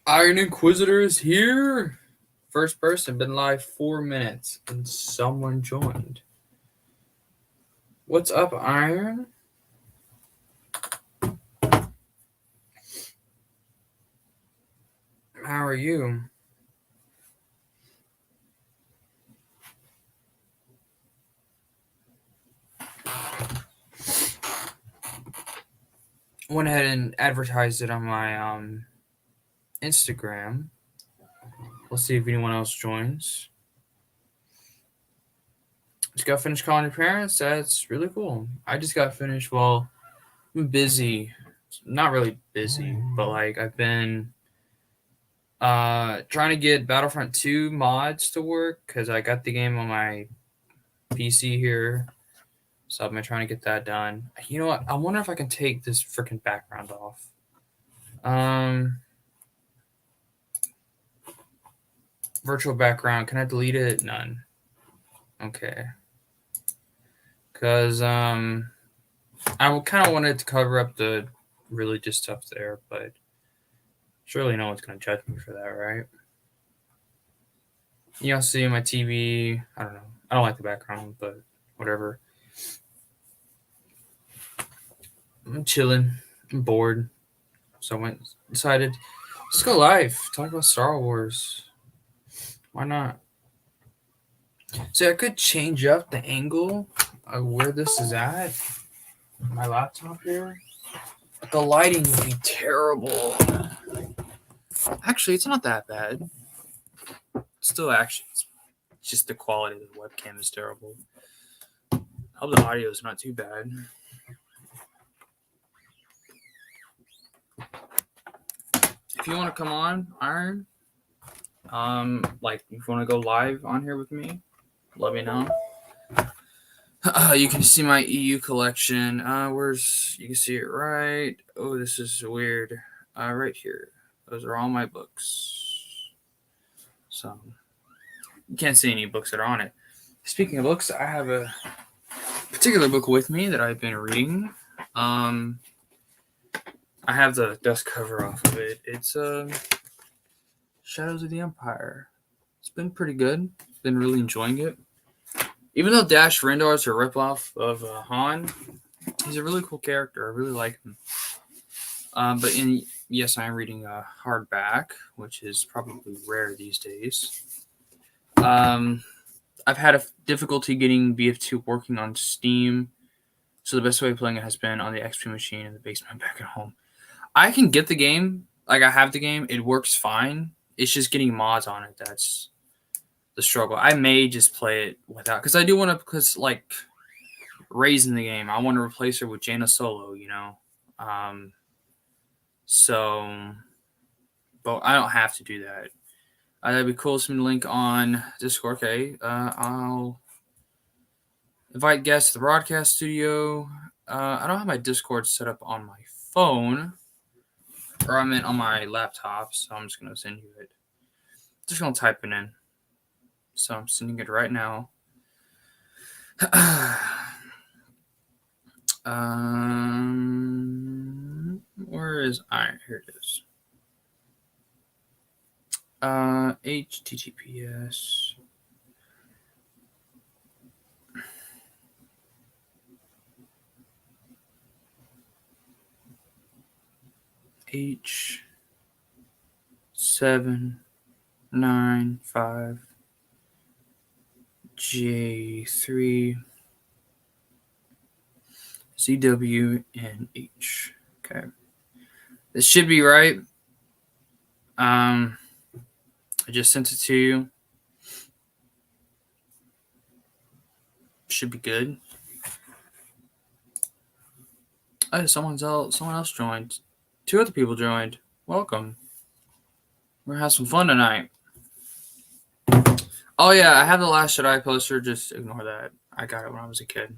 Iron Inquisitor is here. First person, been live 4 minutes, and someone joined. What's up, Iron? How are you? Went ahead and advertised it on my Instagram. We'll see if anyone else joins. Just got finished calling your parents. That's really cool. I just got finished. Well, I'm busy. Not really busy, but like I've been trying to get Battlefront 2 mods to work because I got the game on my PC here. So I've been trying to get that done. You know what? I wonder if I can take this freaking background off. Virtual background. Can I delete it? None. Okay. Because I kind of wanted to cover up the religious stuff there, but Surely no one's gonna judge me for that, right? You also see my TV. I don't know. I don't like the background, but whatever. I'm chilling. I'm bored. So I decided, let's go live. Talk about Star Wars. Why not? So I could change up the angle of where this is at. My laptop here. But the lighting would be terrible. Actually, it's not that bad. Still, actually, it's just the quality of the webcam is terrible. I hope the audio is not too bad. If you want to come on, Iron, like if you want to go live on here with me, let me know. You can see my EU collection. Where's you can see it right. Oh, this is weird. Right here. Those are all my books. So you can't see any books that are on it. Speaking of books, I have a particular book with me that I've been reading. I have the dust cover off of it. It's Shadows of the Empire. It's been pretty good. Been really enjoying it. Even though Dash Rendar is a ripoff of Han, he's a really cool character. I really like him. But yes, I am reading a hardback, which is probably rare these days. I've had a difficulty getting BF2 working on Steam, so the best way of playing it has been on the XP machine in the basement back at home. I can get the game, like I have the game, it works fine. It's just getting mods on it that's the struggle. I may just play it without, because I do want to, because like Rey's in the game, I want to replace her with Jaina Solo, you know. So, but I don't have to do that. That'd be cool. Some link on Discord. Okay, I'll invite guests to the broadcast studio. I don't have my Discord set up on my phone, or I meant on my laptop, so I'm just gonna send you it. Just gonna type it in. So I'm sending it right now. Where is Iron? Here it is. HTTPS. H795 J3 ZWNH. Okay. This should be right. I just sent it to you. Should be good. Oh, someone else joined. 2 other people joined. Welcome. We're gonna have some fun tonight. Oh yeah, I have the Last Jedi poster. Just ignore that. I got it when I was a kid.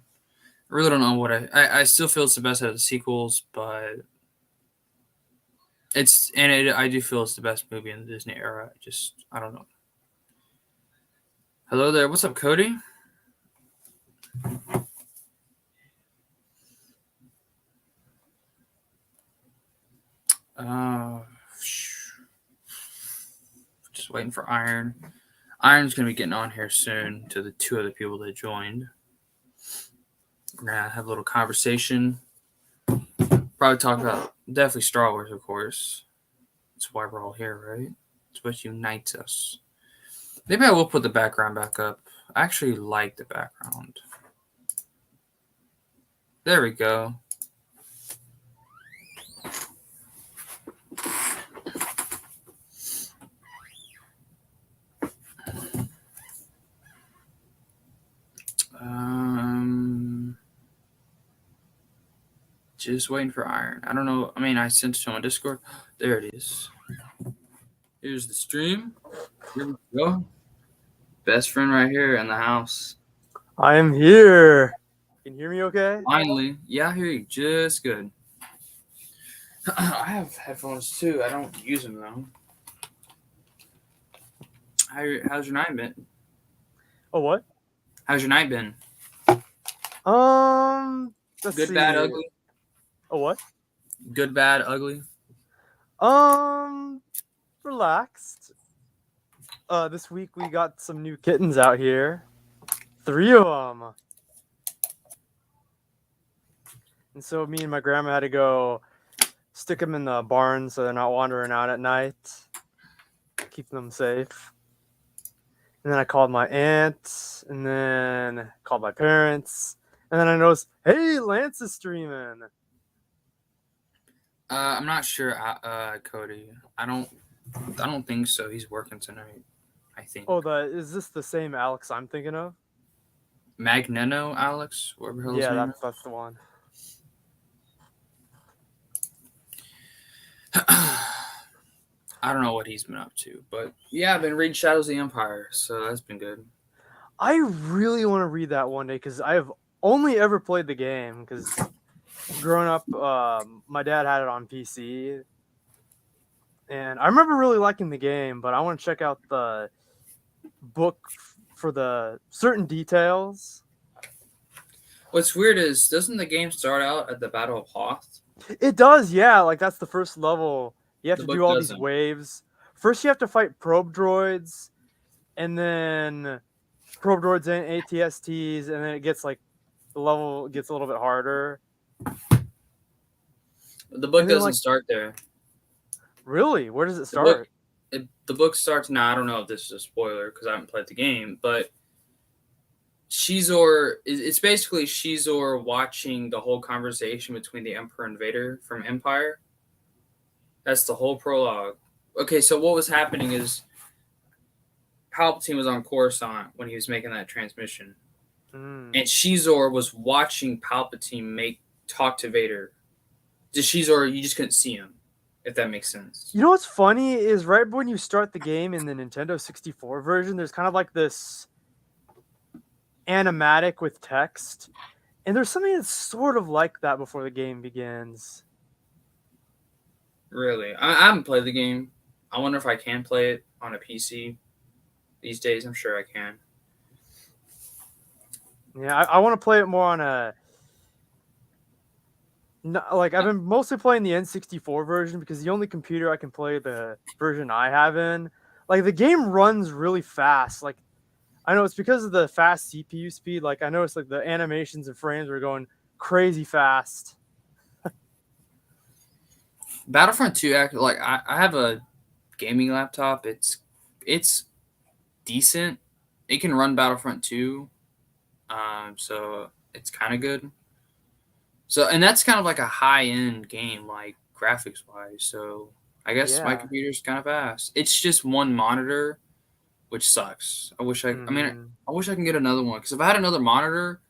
I really don't know what I still feel it's the best out of the sequels, but I do feel it's the best movie in the Disney era. I don't know. Hello there. What's up, Cody? Just waiting for Iron. Iron's gonna be getting on here soon. To the 2 other people that joined, we're gonna have a little conversation. Probably talk about definitely Star Wars, of course. That's why we're all here, right? It's what unites us. Maybe I will put the background back up. I actually like the background. There we go. Just waiting for Iron. I don't know. I mean, I sent it to him on Discord. There it is. Here's the stream. Here we go. Best friend right here in the house. I am here. Can you hear me okay? Finally. Yeah, I hear you just good. I have headphones too. I don't use them though. How's your night been? Oh, what? How's your night been? Let's Good, see. bad, ugly? Oh, what? Good, bad, ugly? Um, Relaxed. This week we got some new kittens out here. 3 of them. And so me and my grandma had to go stick them in the barn so they're not wandering out at night. Keep them safe. And then I called my aunt, and then called my parents, and then I noticed, hey, Lance is streaming. I'm not sure, Cody. I don't think so. He's working tonight. I think. Oh, is this the same Alex I'm thinking of? Magneno Alex, whatever his Yeah, name that's the one. is. I don't know what he's been up to, but yeah, I've been reading Shadows of the Empire, so that's been good. I really want to read that one day because I have only ever played the game because growing up, my dad had it on PC, and I remember really liking the game, but I want to check out the book for the certain details. What's weird is, doesn't the game start out at the Battle of Hoth? It does, yeah. Like that's the first level. You have The to book do all doesn't. these waves. First, you have to fight probe droids, and then probe droids and ATSTs, and then it gets like the level gets a little bit harder. The book And then, doesn't like, start there. Really? Where does it The start? book starts now. I don't know if this is a spoiler because I haven't played the game, but Shizor, it's basically Shizor watching the whole conversation between the Emperor and Vader from Empire. That's the whole prologue. Okay, so what was happening is Palpatine was on Coruscant when he was making that transmission, and Shizor was watching Palpatine talk to Vader. Just Shizor, you just couldn't see him, if that makes sense. You know what's funny is right when you start the game in the Nintendo 64 version, there's kind of like this animatic with text, and there's something that's sort of like that before the game begins. Really, I haven't played the game. I wonder if I can play it on a PC these days. I'm sure I can. Yeah, I want to play it more on a. No, like I've been mostly playing the N64 version because the only computer I can play the version I have in. Like the game runs really fast. Like I know it's because of the fast CPU speed. Like I noticed like the animations and frames were going crazy fast. Battlefront 2, like I have a gaming laptop. It's decent. It can run Battlefront 2, so it's kind of good. So, and that's kind of like a high end game, like graphics wise. So I guess my Yeah. computer's kind of fast. It's just one monitor, which sucks. I wish I mean, I wish I can get another one because if I had another monitor,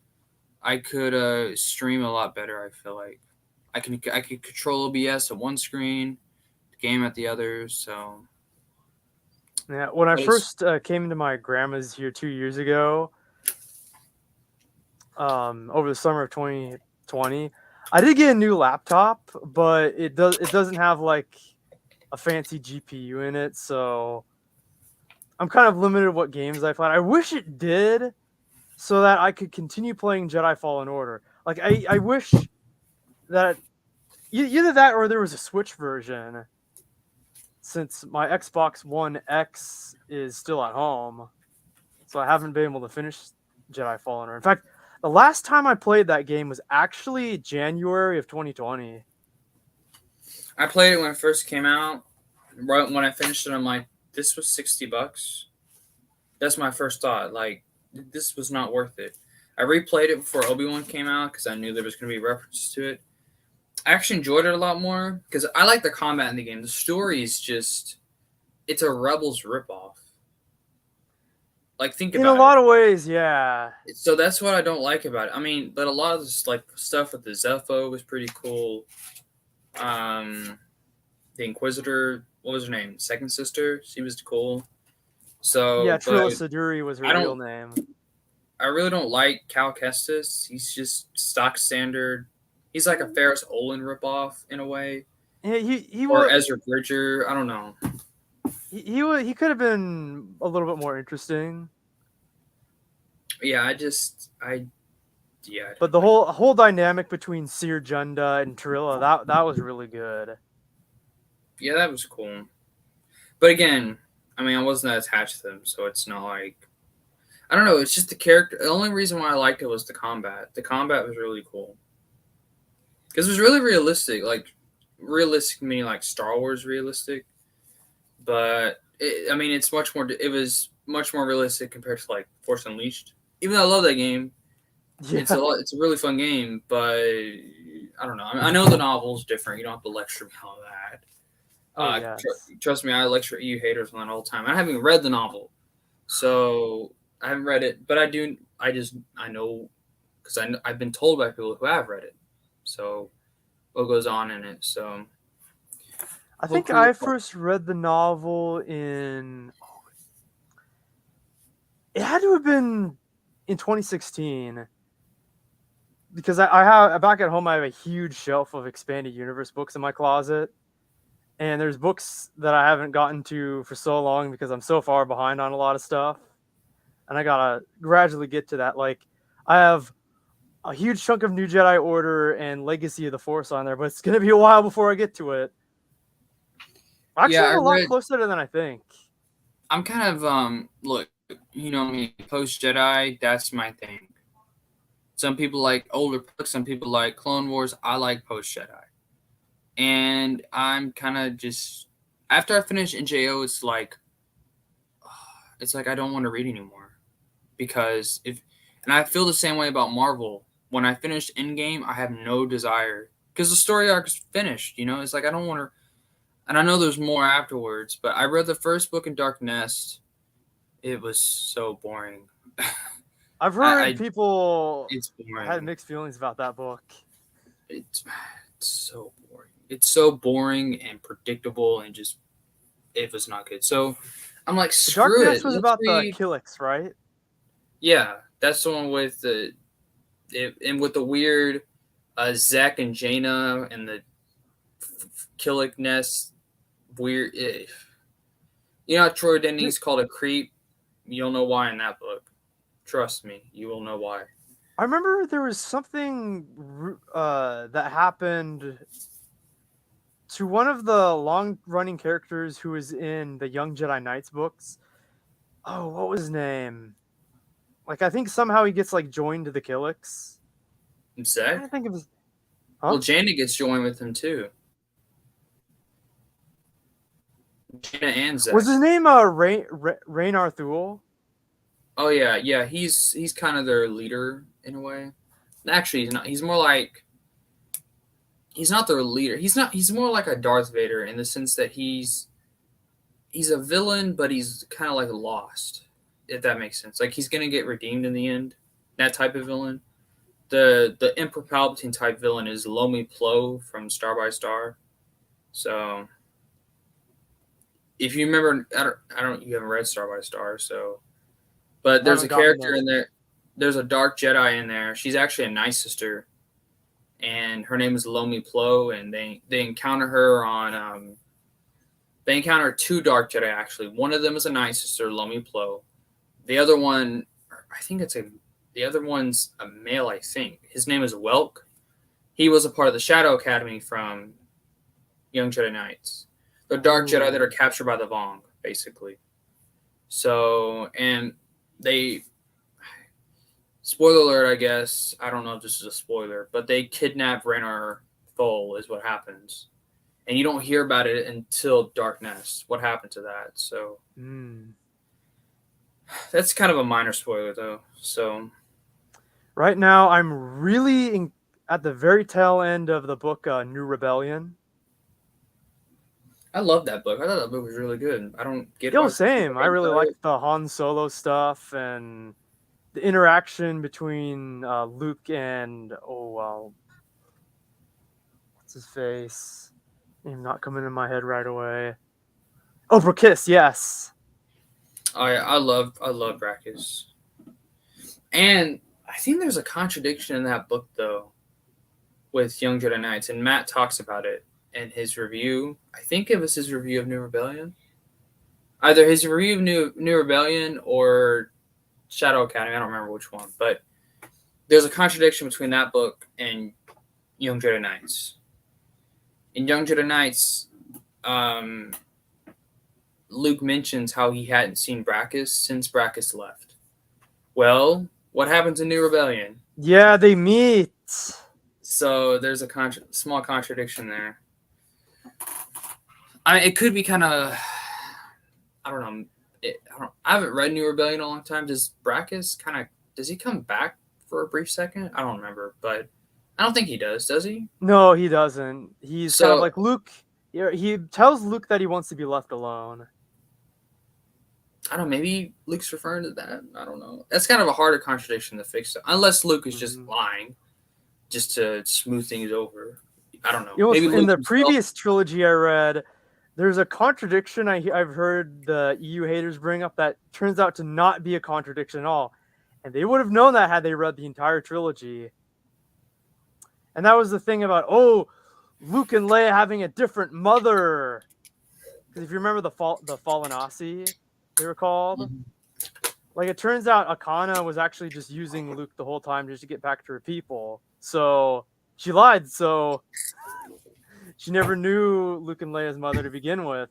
I could stream a lot better. I feel like I could control OBS at one screen, the game at the other. So Yeah, when I but first came into my grandma's here 2 years ago, over the summer of 2020, I did get a new laptop, but it doesn't have like a fancy GPU in it, so I'm kind of limited what games I play. I wish it did, so that I could continue playing Jedi Fallen Order. Like I wish that either that or there was a Switch version, since my Xbox One X is still at home, so I haven't been able to finish Jedi Fallen Order. In fact, the last time I played that game was actually January of 2020. I played it when it first came out. Right when I finished it, I'm like, this was $60. That's my first thought. Like, this was not worth it. I replayed it before Obi-Wan came out because I knew there was going to be references to it. I actually enjoyed it a lot more because I like the combat in the game. The story is just, it's a Rebels ripoff. Like, think about it. In a lot of ways, yeah. So that's what I don't like about it. I mean, but a lot of this like stuff with the Zepho was pretty cool. The Inquisitor, what was her name? Second Sister. She was cool. So Yeah, Trilla but Siduri was her I real don't- name. I really don't like Cal Kestis. He's just stock standard. He's like a Ferris Olin ripoff in a way, He or was Ezra Bridger. I don't know. he could have been a little bit more interesting. Yeah, But the whole dynamic between Seer Junda and Trilla, that was really good. Yeah, that was cool. But again, I mean, I wasn't that attached to them, so it's not like I don't know. It's just the character. The only reason why I liked it was the combat. The combat was really cool because it was really realistic. Like realistic meaning like Star Wars realistic, but I mean, it's much more. It was much more realistic compared to like Force Unleashed. Even though I love that game, it's Yeah. a lot. It's a really fun game, but I don't know. I know the novel's different. You don't have to lecture me on that. Oh yes. Trust me, I lecture you haters on that all the time. I haven't even read the novel, so I haven't read it, but I do. I know because I've been told by people who have read it. So what goes on in it. So I think hopefully, I first read the novel in. It had to have been in 2016 because I have back at home. I have a huge shelf of expanded universe books in my closet, and there's books that I haven't gotten to for so long because I'm so far behind on a lot of stuff, and I gotta gradually get to that. Like I have a huge chunk of New Jedi Order and Legacy of the Force on there, but it's gonna be a while before I get to it. yeah, Actually, I I'm a lot read. closer than I think. I'm kind of look. You know me, post Jedi. That's my thing. Some people like older books. Some people like Clone Wars. I like post Jedi, and I'm kind of just after I finish NJO, it's like I don't want to read anymore because if and I feel the same way about Marvel. When I finished Endgame, I have no desire because the story arc is finished. You know, it's like I don't want to. And I know there's more afterwards, but I read the first book in Dark Nest. It was so boring. I've heard I people it's had boring. mixed feelings about that book. It's it's so boring. It's so boring and predictable and just it was not good. So I'm like, The Dark screw it. Nest was Let's about the read. Killiks, right? Yeah, that's the one with and with the weird Zach and Jaina and the Killick Nest weird. You know, how Troy Denny's called a creep. You'll know why in that book. Trust me, you will know why. I remember there was something that happened to one of the long-running characters who was in the Young Jedi Knights books. Oh, what was his name? Like, I think somehow he gets like joined to the Killiks. I'm trying to Zach? think of his. Well, Huh? Jaina gets joined with him too. Jaina and Was Zach. his name Raynar Thule? Oh yeah, yeah. He's kind of their leader in a way. Actually, he's not. He's more like he's not their leader. He's not. He's more like a Darth Vader in the sense that he's a villain, but he's kind of like lost. If that makes sense. Like he's gonna get redeemed in the end. That type of villain. The Emperor Palpatine type villain is Lomi Plo from Star by Star. So if you remember, you haven't read Star by Star, so but I there's haven't a gotten character there. in there. There's a dark Jedi in there. She's actually a Night Sister, and her name is Lomi Plo. And they encounter her on. They encounter two dark Jedi actually. One of them is a Night Sister, Lomi Plo. The other one, I think it's a. The other one's a male. I think his name is Welk. He was a part of the Shadow Academy from Young Jedi Knights. The dark Jedi that are Ooh. captured by the Vong, basically. So, and they spoiler alert, I guess. I don't know if this is a spoiler, but they kidnap Raynar Thole is what happens, and you don't hear about it until Dark Nest. What happened to that? So Mm. that's kind of a minor spoiler, though. So Right now, I'm really at the very tail end of the book New Rebellion. I love that book. I thought that book was really good. I don't get Yo, why people same. I hate really about like it. the Han Solo stuff and the interaction between Luke and what's his face? Name not coming in my head right away. Oh, Brokis, yes. I love Brachus, and I think there's a contradiction in that book though with Young Jedi Knights, and Matt talks about it in his review. I think it was his review of New Rebellion. Either his review of New Rebellion or Shadow Academy. I don't remember which one, but there's a contradiction between that book and Young Jedi Knights. In Young Jedi Knights, Luke mentions how he hadn't seen Brachus since Brachus left. Well, what happens in New Rebellion? Yeah, they meet. So there's a small contradiction there. It could be kind of, I don't know. I haven't read New Rebellion in a long time. Does he come back for a brief second? I don't remember, but I don't think he does he? No, he doesn't. He's kind of So like Luke. Yeah, he tells Luke that he wants to be left alone. I don't know. Maybe Luke's referring to that. I don't know. That's kind of a harder contradiction to fix, unless Luke is just lying, just to smooth things over. I don't know. You know, Maybe in Luke the himself- previous trilogy I read, there's a contradiction I've heard the EU haters bring up that turns out to not be a contradiction at all. And they would have known that had they read the entire trilogy. And that was the thing about, Luke and Leia having a different mother. Because if you remember the Fallen Aussie, they were called. Mhm. Like, it turns out Akana was actually just using Luke the whole time just to get back to her people. So she lied, so she never knew Luke and Leia's mother to begin with.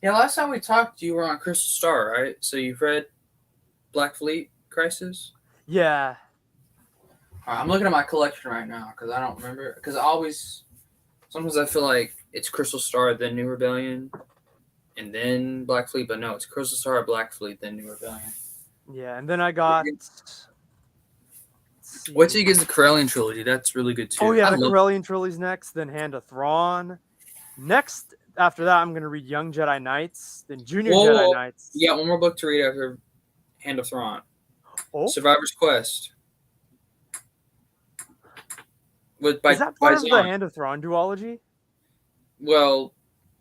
Yeah, last time we talked, you were on Crystal Star, right? So you've read Black Fleet Crisis? Yeah. All right, I'm looking at my collection right now because I don't remember. Because sometimes I feel like it's Crystal Star, then New Rebellion, and then Black Fleet. But no, it's Crystal Star, Black Fleet, then New Rebellion. Yeah, and then I got... Wait till you get the Corellian trilogy. That's really good too. Oh yeah, the Corellian trilogy's next, then Hand of Thrawn. Next, after that, I'm going to read Young Jedi Knights, then Junior Jedi Knights. You got one more book to read after Hand of Thrawn. Oh? Survivor's Quest. Is that part of the Hand of Thrawn duology? Well,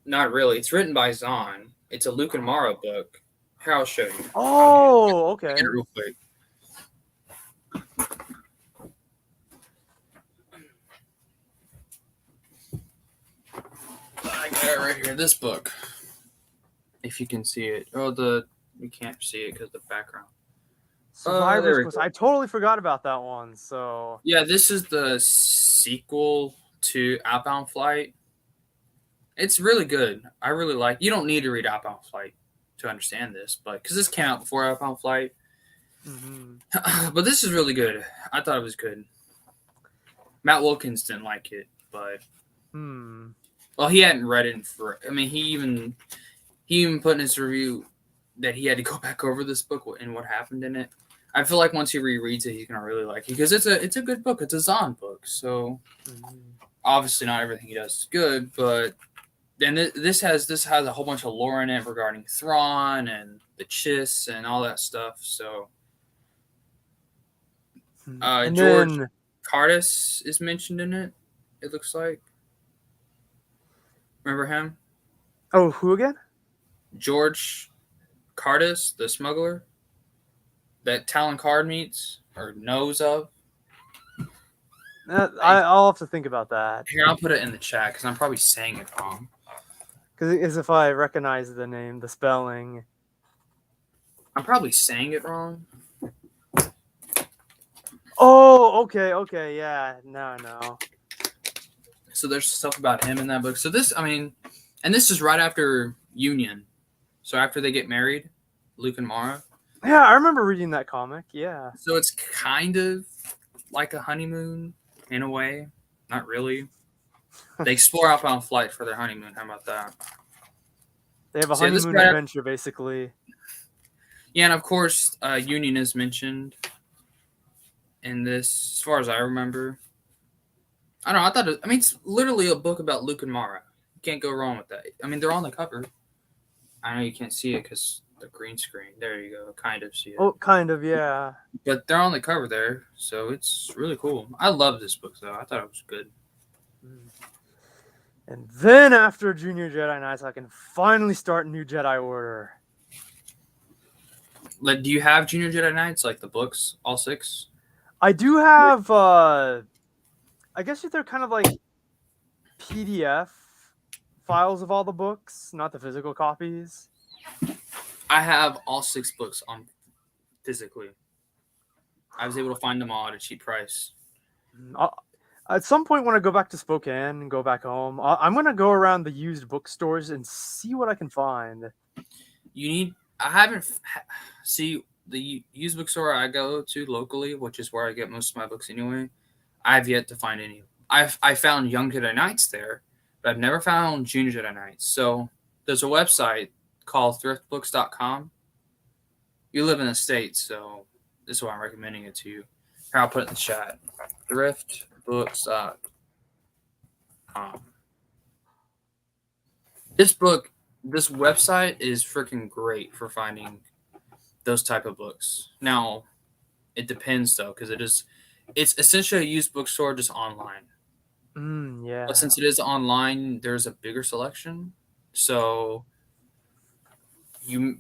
not really. It's written by Zahn. It's a Luke and Mara book. Here, I'll show you. Oh, okay. Get it real quick. I got it right here. This book. If you can see it. You can't see it because of the background. Survivor's Quest. I totally forgot about that one. So yeah, this is the sequel to Outbound Flight. It's really good. I really like. You don't need to read Outbound Flight to understand this, but because this came out before Outbound Flight. Mm-hmm. But this is really good. I thought it was good. Matt Wilkins didn't like it, but well, he hadn't read it he even put in his review that he had to go back over this book and what happened in it. I feel like once he rereads it, he's gonna really like it because it's a good book. It's a Zahn book, so obviously not everything he does is good, but then this has a whole bunch of lore in it regarding Thrawn and the Chiss and all that stuff. So George Cardis is mentioned in it. It looks like. Remember him? Oh, who again? George Cardis, the smuggler that Talon Card meets or knows of. I'll have to think about that. Here, I'll put it in the chat because I'm probably saying it wrong. Because as if I recognize the name, the spelling. I'm probably saying it wrong. Oh, okay, yeah, no. So there's stuff about him in that book. So this is right after Union. So after they get married, Luke and Mara. Yeah, I remember reading that comic, yeah. So it's kind of like a honeymoon in a way. Not really. They explore Outbound Flight for their honeymoon. How about that? They have a honeymoon adventure, basically. Yeah, and of course, Union is mentioned in this, as far as I remember. I don't know. It's literally a book about Luke and Mara. You can't go wrong with that. They're on the cover. I know you can't see it because the green screen. There you go. Kind of see it. Oh, kind of, yeah. But they're on the cover there, so it's really cool. I love this book, though. I thought it was good. And then after Junior Jedi Knights, I can finally start New Jedi Order. Do you have Junior Jedi Knights, like the books, all 6? I do have, I guess they're kind of like PDF files of all the books, not the physical copies. I have all 6 books on physically. I was able to find them all at a cheap price. At some point, when I go back to Spokane and go back home, I'm gonna go around the used bookstores and see what I can find. You need. I haven't see the used bookstore I go to locally, which is where I get most of my books anyway. I've yet to find any. I found Young Jedi Knights there, but I've never found Junior Jedi Knights. So there's a website called thriftbooks.com. You live in the States, so this is why I'm recommending it to you. Here, I'll put it in the chat. Thriftbooks.com. This website is freaking great for finding those type of books. Now, it depends though, because it's essentially a used bookstore just online. Yeah. But since it is online, there's a bigger selection. So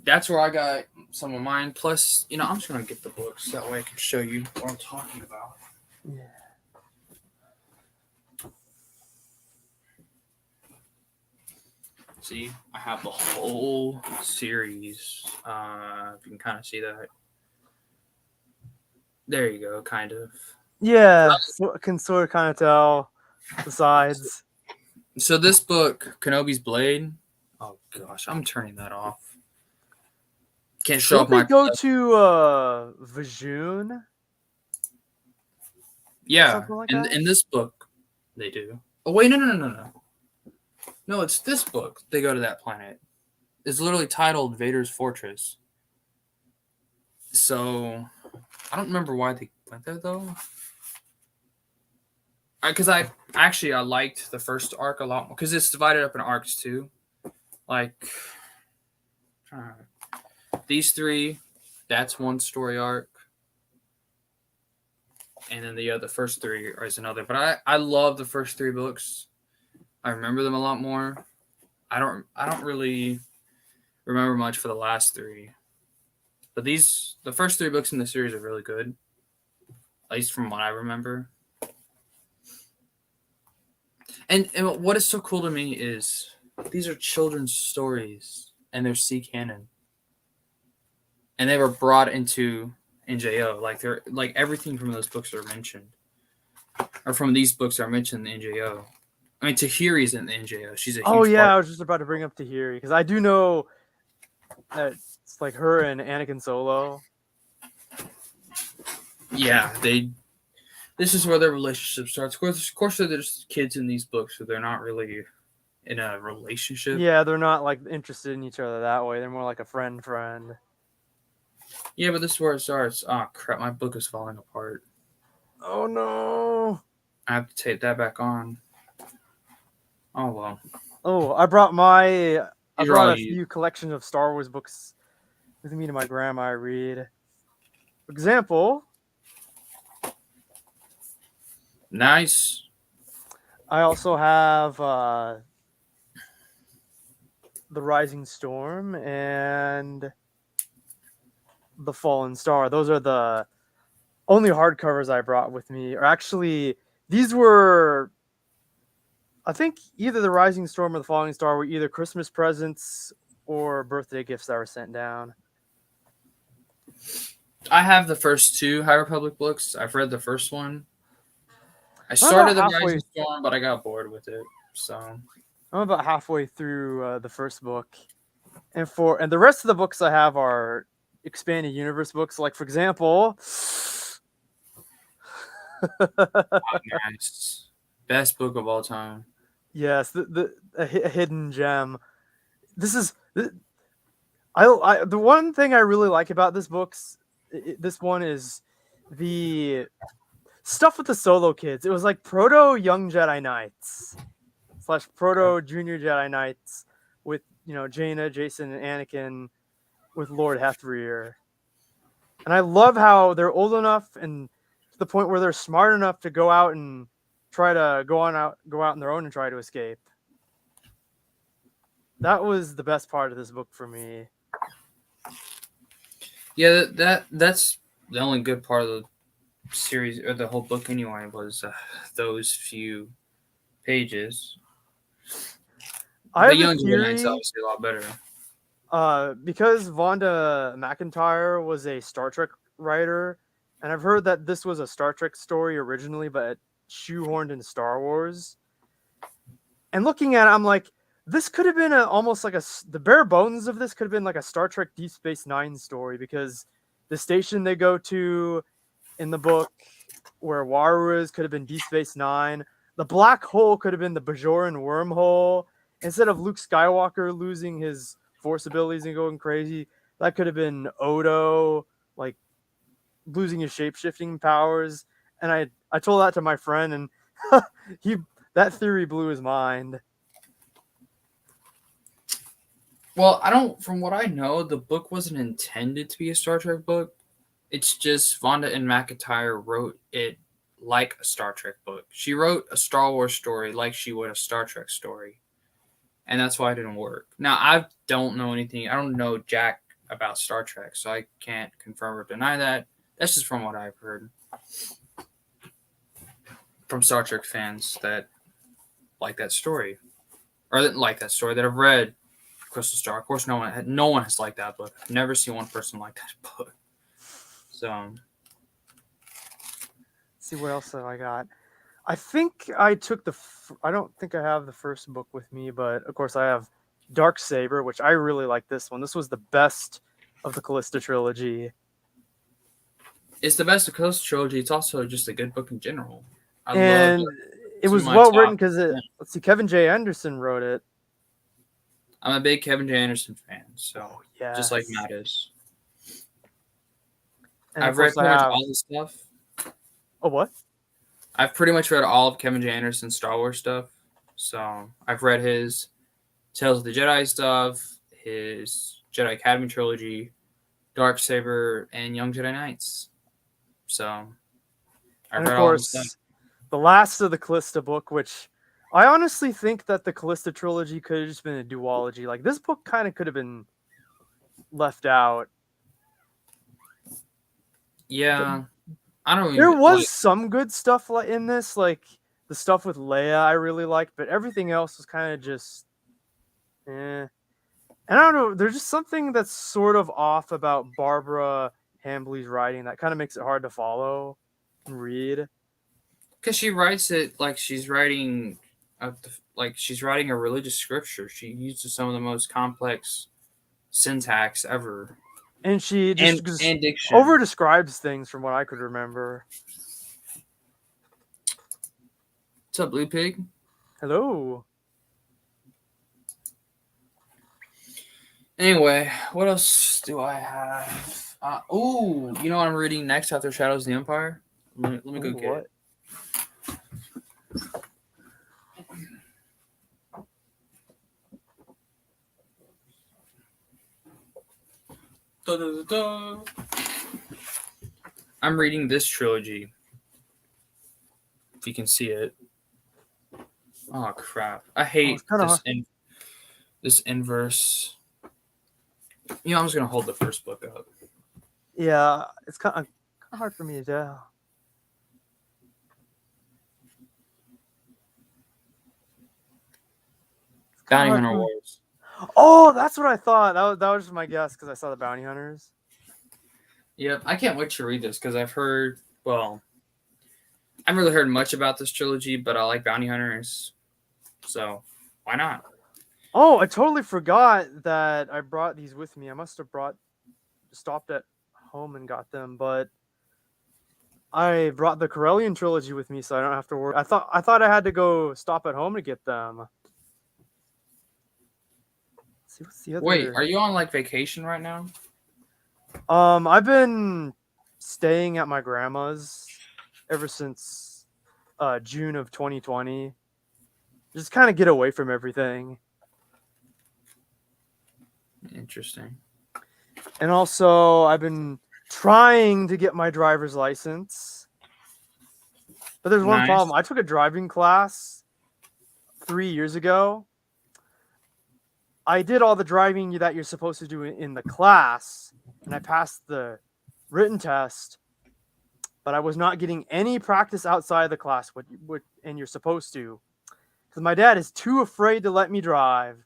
that's where I got some of mine. Plus, I'm just gonna get the books that way I can show you what I'm talking about. Yeah. See, I have the whole series. If you can kind of see that. There you go, kind of. Yeah, so I can sort of kind of tell the sides. So this book, Kenobi's Blade. Oh gosh, I'm turning that off. Can't show Don't off my. they go to Vajun? Yeah, Something like that? in this book, they do. Oh wait, no. No, it's this book. They go to that planet. It's literally titled Vader's Fortress. So, I don't remember why they went there though. Because I liked the first arc a lot more because it's divided up in arcs too. Like these three, that's one story arc, and then the first three is another. But I love the first three books. I remember them a lot more. I don't really remember much for the last three. But the first three books in the series are really good. At least from what I remember. And what is so cool to me is these are children's stories and they're C canon. And they were brought into NJO. Like everything from those books are mentioned. Or from these books are mentioned in the NJO. I mean, Tahiri's in the NJO. She's a huge Oh yeah, part. I was just about to bring up Tahiri because I do know that it's like her and Anakin Solo. Yeah, this is where their relationship starts. Of course, they're just kids in these books, so they're not really in a relationship. Yeah, they're not like interested in each other that way. They're more like a friend. Yeah, but this is where it starts. Oh crap, my book is falling apart. Oh no. I have to tape that back on. Oh well. Oh, I brought a few collections of Star Wars books with me to my grandma I read. For example, Nice. I also have The Rising Storm and The Fallen Star. Those are the only hardcovers I brought with me. Or actually, these were, I think, either The Rising Storm or The Falling Star were either Christmas presents or birthday gifts that were sent down. I have the first two High Republic books. I've read the first one. I started The Rising Storm, but I got bored with it. So I'm about halfway through the first book, and the rest of the books I have are expanded universe books. Like for example, nice. Best book of all time. Yes, a hidden gem. This is the one thing I really like about this one is the stuff with the Solo kids. It was like proto Young Jedi Knights / proto Junior Jedi Knights with Jaina, Jason, and Anakin with Lord Hethrear. And I love how they're old enough and to the point where they're smart enough to go out and try to go out on their own and try to escape. That was the best part of this book for me. Yeah, that's the only good part of the series or the whole book anyway was those few pages. The Young Jedi Knights obviously a lot better. Because Vonda McIntyre was a Star Trek writer, and I've heard that this was a Star Trek story originally, but shoehorned into Star Wars. And looking at it, I'm like, this could have been almost like the bare bones of this could have been like a Star Trek Deep Space Nine story, because the station they go to in the book where Waru is could have been Deep Space Nine. The black hole could have been the Bajoran wormhole. Instead of Luke Skywalker losing his force abilities and going crazy, that could have been Odo like losing his shape-shifting powers. And I told that to my friend, and that theory blew his mind. Well, I don't. From what I know, the book wasn't intended to be a Star Trek book. It's just Vonda and McIntyre wrote it like a Star Trek book. She wrote a Star Wars story like she would a Star Trek story, and that's why it didn't work. Now I don't know anything. I don't know jack about Star Trek, so I can't confirm or deny that. That's just from what I've heard from Star Trek fans that like that story, or that like that story that have read Crystal Star. Of course, no one has liked that book. I've never seen one person like that book. So, let's see what else have I got. I think I took I don't think I have the first book with me, but of course I have Dark Saber, which I really like this one. This was the best of the Callista trilogy. it's the best of Coast trilogy. It's also just a good book in general. And it was well written because let's see, Kevin J. Anderson wrote it. I'm a big Kevin J. Anderson fan, so yes. Just like Matt is. And I've read pretty much all the stuff. Oh, what? I've pretty much read all of Kevin J. Anderson's Star Wars stuff. So I've read his Tales of the Jedi stuff, his Jedi Academy trilogy, Dark Saber, and Young Jedi Knights. So I've read all of stuff. The last of the Callista book, which I honestly think that the Callista trilogy could have just been a duology. Like, this book kind of could have been left out. Yeah. I don't There was some good stuff in this, like the stuff with Leia I really liked, but everything else was kind of just And I don't know, there's just something that's sort of off about Barbara Hambly's writing that kind of makes it hard to follow and read. Because she writes it like she's writing a religious scripture. She uses some of the most complex syntax ever. And she just and diction. over describes things from what I could remember. What's up, Blue Pig? Hello. Anyway, what else do I have? You know what I'm reading next after Shadows of the Empire? Let me go get it. Da, da, da, da. I'm reading this trilogy. If you can see it. Oh crap! I hate this inverse. You know, I'm just gonna hold the first book up. Yeah, it's kind of hard for me to tell. Bounty Hunter Wars. Oh, that's what I thought. That was just my guess because I saw the Bounty Hunters. Yep, I can't wait to read this because I've heard. Well, I haven't really heard much about this trilogy, but I like Bounty Hunters, so why not? Oh, I totally forgot that I brought these with me. I must have stopped at home and got them, but I brought the Corellian trilogy with me, so I don't have to worry. I thought I had to go stop at home to get them. Let's see, what's the other? Wait, are you on like vacation right now? I've been staying at my grandma's ever since June of 2020. Just kind of get away from everything. Interesting. And also, I've been trying to get my driver's license. But there's one problem. I took a driving class 3 years ago. I did all the driving that you're supposed to do in the class, and I passed the written test, but I was not getting any practice outside the class, and you're supposed to. Because my dad is too afraid to let me drive.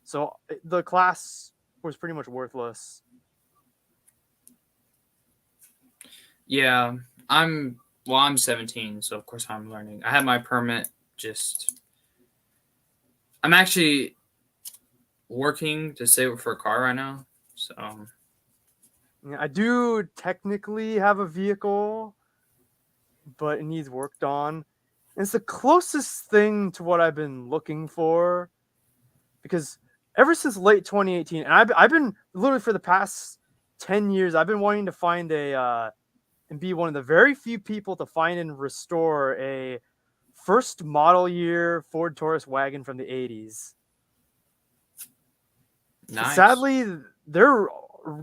So the class was pretty much worthless. Yeah, I'm Well, I'm 17, so of course I'm learning. I have my permit. I'm actually working to save for a car right now. So Yeah, I do technically have a vehicle, but it needs worked on. And it's the closest thing to what I've been looking for because ever since late 2018, and I've been literally for the past 10 years, I've been wanting to find and be one of the very few people to find and restore a first model year Ford Taurus wagon from the 80s. nice. Sadly, they're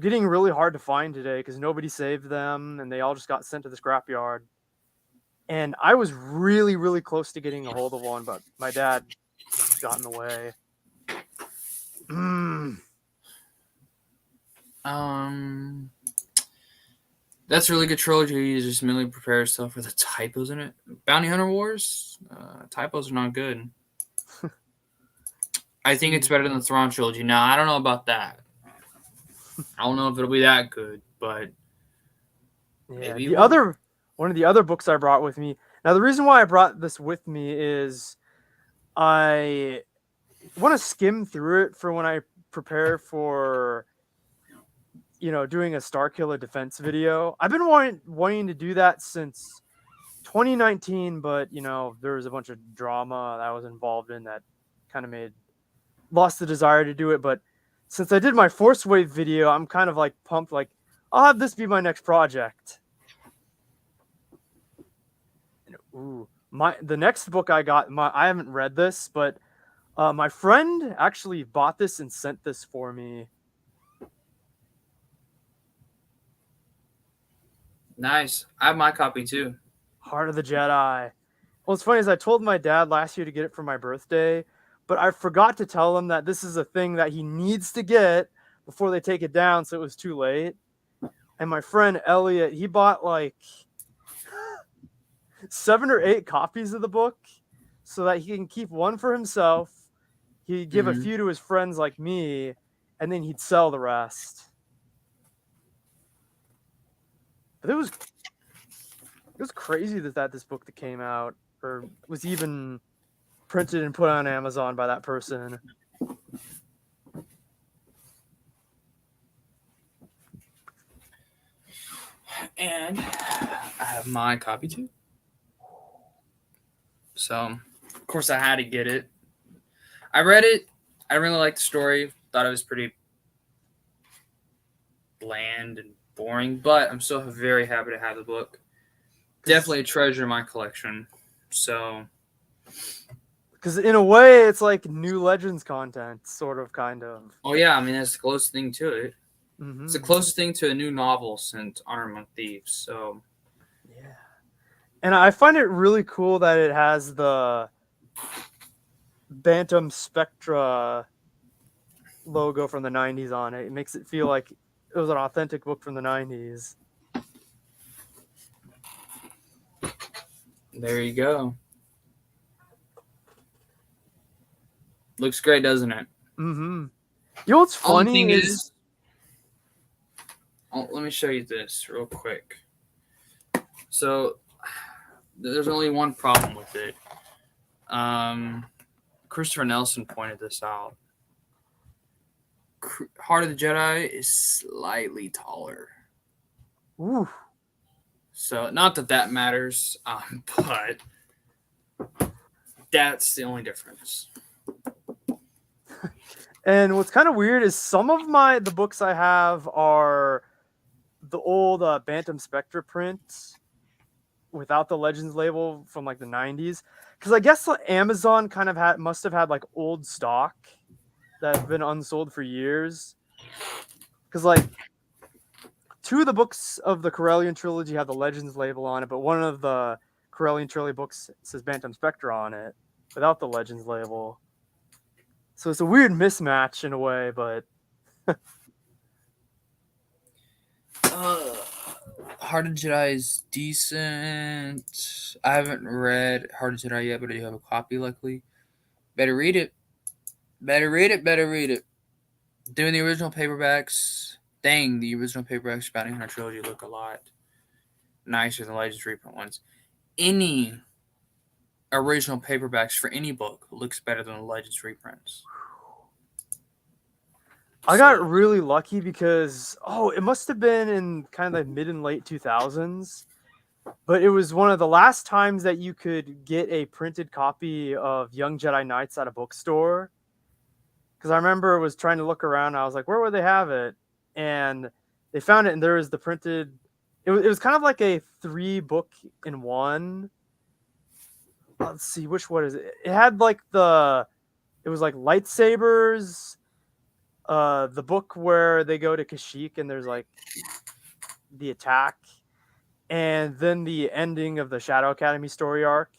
getting really hard to find today because nobody saved them and they all just got sent to the scrapyard. And I was really, really close to getting a hold of one, but my dad got in the way. Um, that's a really good trilogy. You just mentally prepare yourself for the typos in it. Bounty Hunter Wars. Typos are not good. I think it's better than the Thrawn trilogy. Now I don't know about that. I don't know if it'll be that good, but Yeah, maybe it will. one of the other books I brought with me. Now, the reason why I brought this with me is I want to skim through it for when I prepare for doing a Starkiller defense video. I've been wanting to do that since 2019, but there was a bunch of drama that I was involved in that kind of lost the desire to do it. But since I did my Force Wave video, I'm kind of like pumped, like I'll have this be my next project. Ooh, the next book I got, I haven't read this, but my friend actually bought this and sent this for me. Nice. I have my copy too. Heart of the Jedi. Well, it's funny is I told my dad last year to get it for my birthday, but I forgot to tell him that this is a thing that he needs to get before they take it down, so it was too late. And my friend Elliot, he bought like 7 or 8 copies of the book so that he can keep one for himself. He'd give a few to his friends like me, and then he'd sell the rest. But it was crazy that this book that came out or was even printed and put on Amazon by that person. And I have my copy too. So, of course, I had to get it. I read it. I really liked the story. Thought it was pretty bland and boring, but I'm still very happy to have the book. Definitely a treasure in my collection. So, because in a way, it's like New Legends content, sort of, kind of. oh yeah, I mean that's the closest thing to it. Mm-hmm. It's the closest thing to a new novel since Honor Among Thieves. So, yeah, and I find it really cool that it has the Bantam Spectra logo from the 90s on it. It makes it feel like it was an authentic book from the 90s. there you go. Looks great, doesn't it? Mm-hmm. You know what's funny Only thing is let me show you this real quick. So, there's only one problem with it. Christopher Nelson pointed this out. Heart of the Jedi is slightly taller. Ooh. So, not that matters, but that's the only difference. And what's kind of weird is some of the books I have are the old Bantam Spectra print without the Legends label from like the 90s. Because I guess Amazon kind of must have had like old stock that have been unsold for years. Because like 2 of the books of the Corellian trilogy have the Legends label on it, but one of the Corellian trilogy books says Bantam Spectra on it without the Legends label. So it's a weird mismatch in a way, but Heart of Jedi is decent. I haven't read Heart of Jedi yet, but I do have a copy, luckily. Better read it. Better read it. Better read it. Doing the original paperbacks. Dang, the original paperbacks Bounty Hunter trilogy look a lot nicer than Legends reprint ones. Any original paperbacks for any book looks better than the Legends reprints. I got really lucky because it must have been in kind of the mid and late 2000s, but it was one of the last times that you could get a printed copy of Young Jedi Knights at a bookstore. Because I remember was trying to look around, and I was like, where would they have it? And they found it, and there was the printed. It was kind of like a 3-book in one. Let's see, which one is it? It had like it was like lightsabers. The book where they go to Kashyyyk and there's like the attack, and then the ending of the Shadow Academy story arc.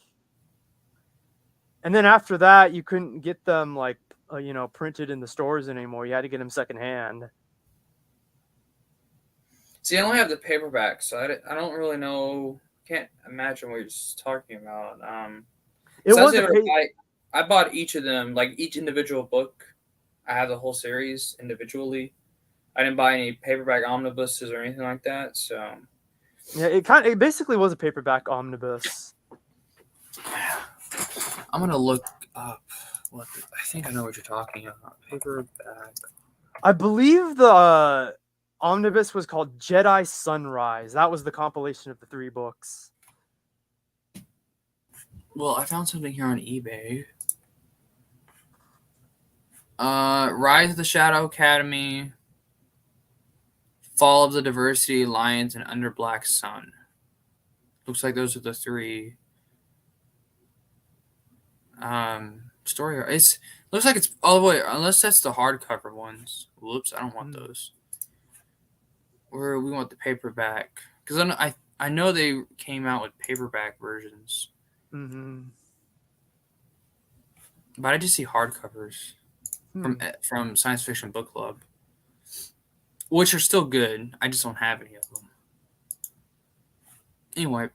And then after that, you couldn't get them like printed in the stores anymore. You had to get them secondhand. See, I only have the paperback, so I don't really know. Can't imagine what you're talking about. It was I bought each of them, like each individual book. I have the whole series individually. I didn't buy any paperback omnibuses or anything like that. So yeah, it basically was a paperback omnibus. I'm gonna look up I think I know what you're talking about. Paperback. I believe the omnibus was called Jedi Sunrise. That was the compilation of the 3 books. Well, I found something here on eBay. Rise of the Shadow Academy, Fall of the Diversity Alliance, and Under Black Sun. Looks like those are the 3. Story. It looks like it's all the way, unless that's the hardcover ones. Whoops, I don't want those. Or we want the paperback, because I know they came out with paperback versions. Mm-hmm. But I just see hardcovers from Science Fiction Book Club, which are still good. I just don't have any of them. Anyway.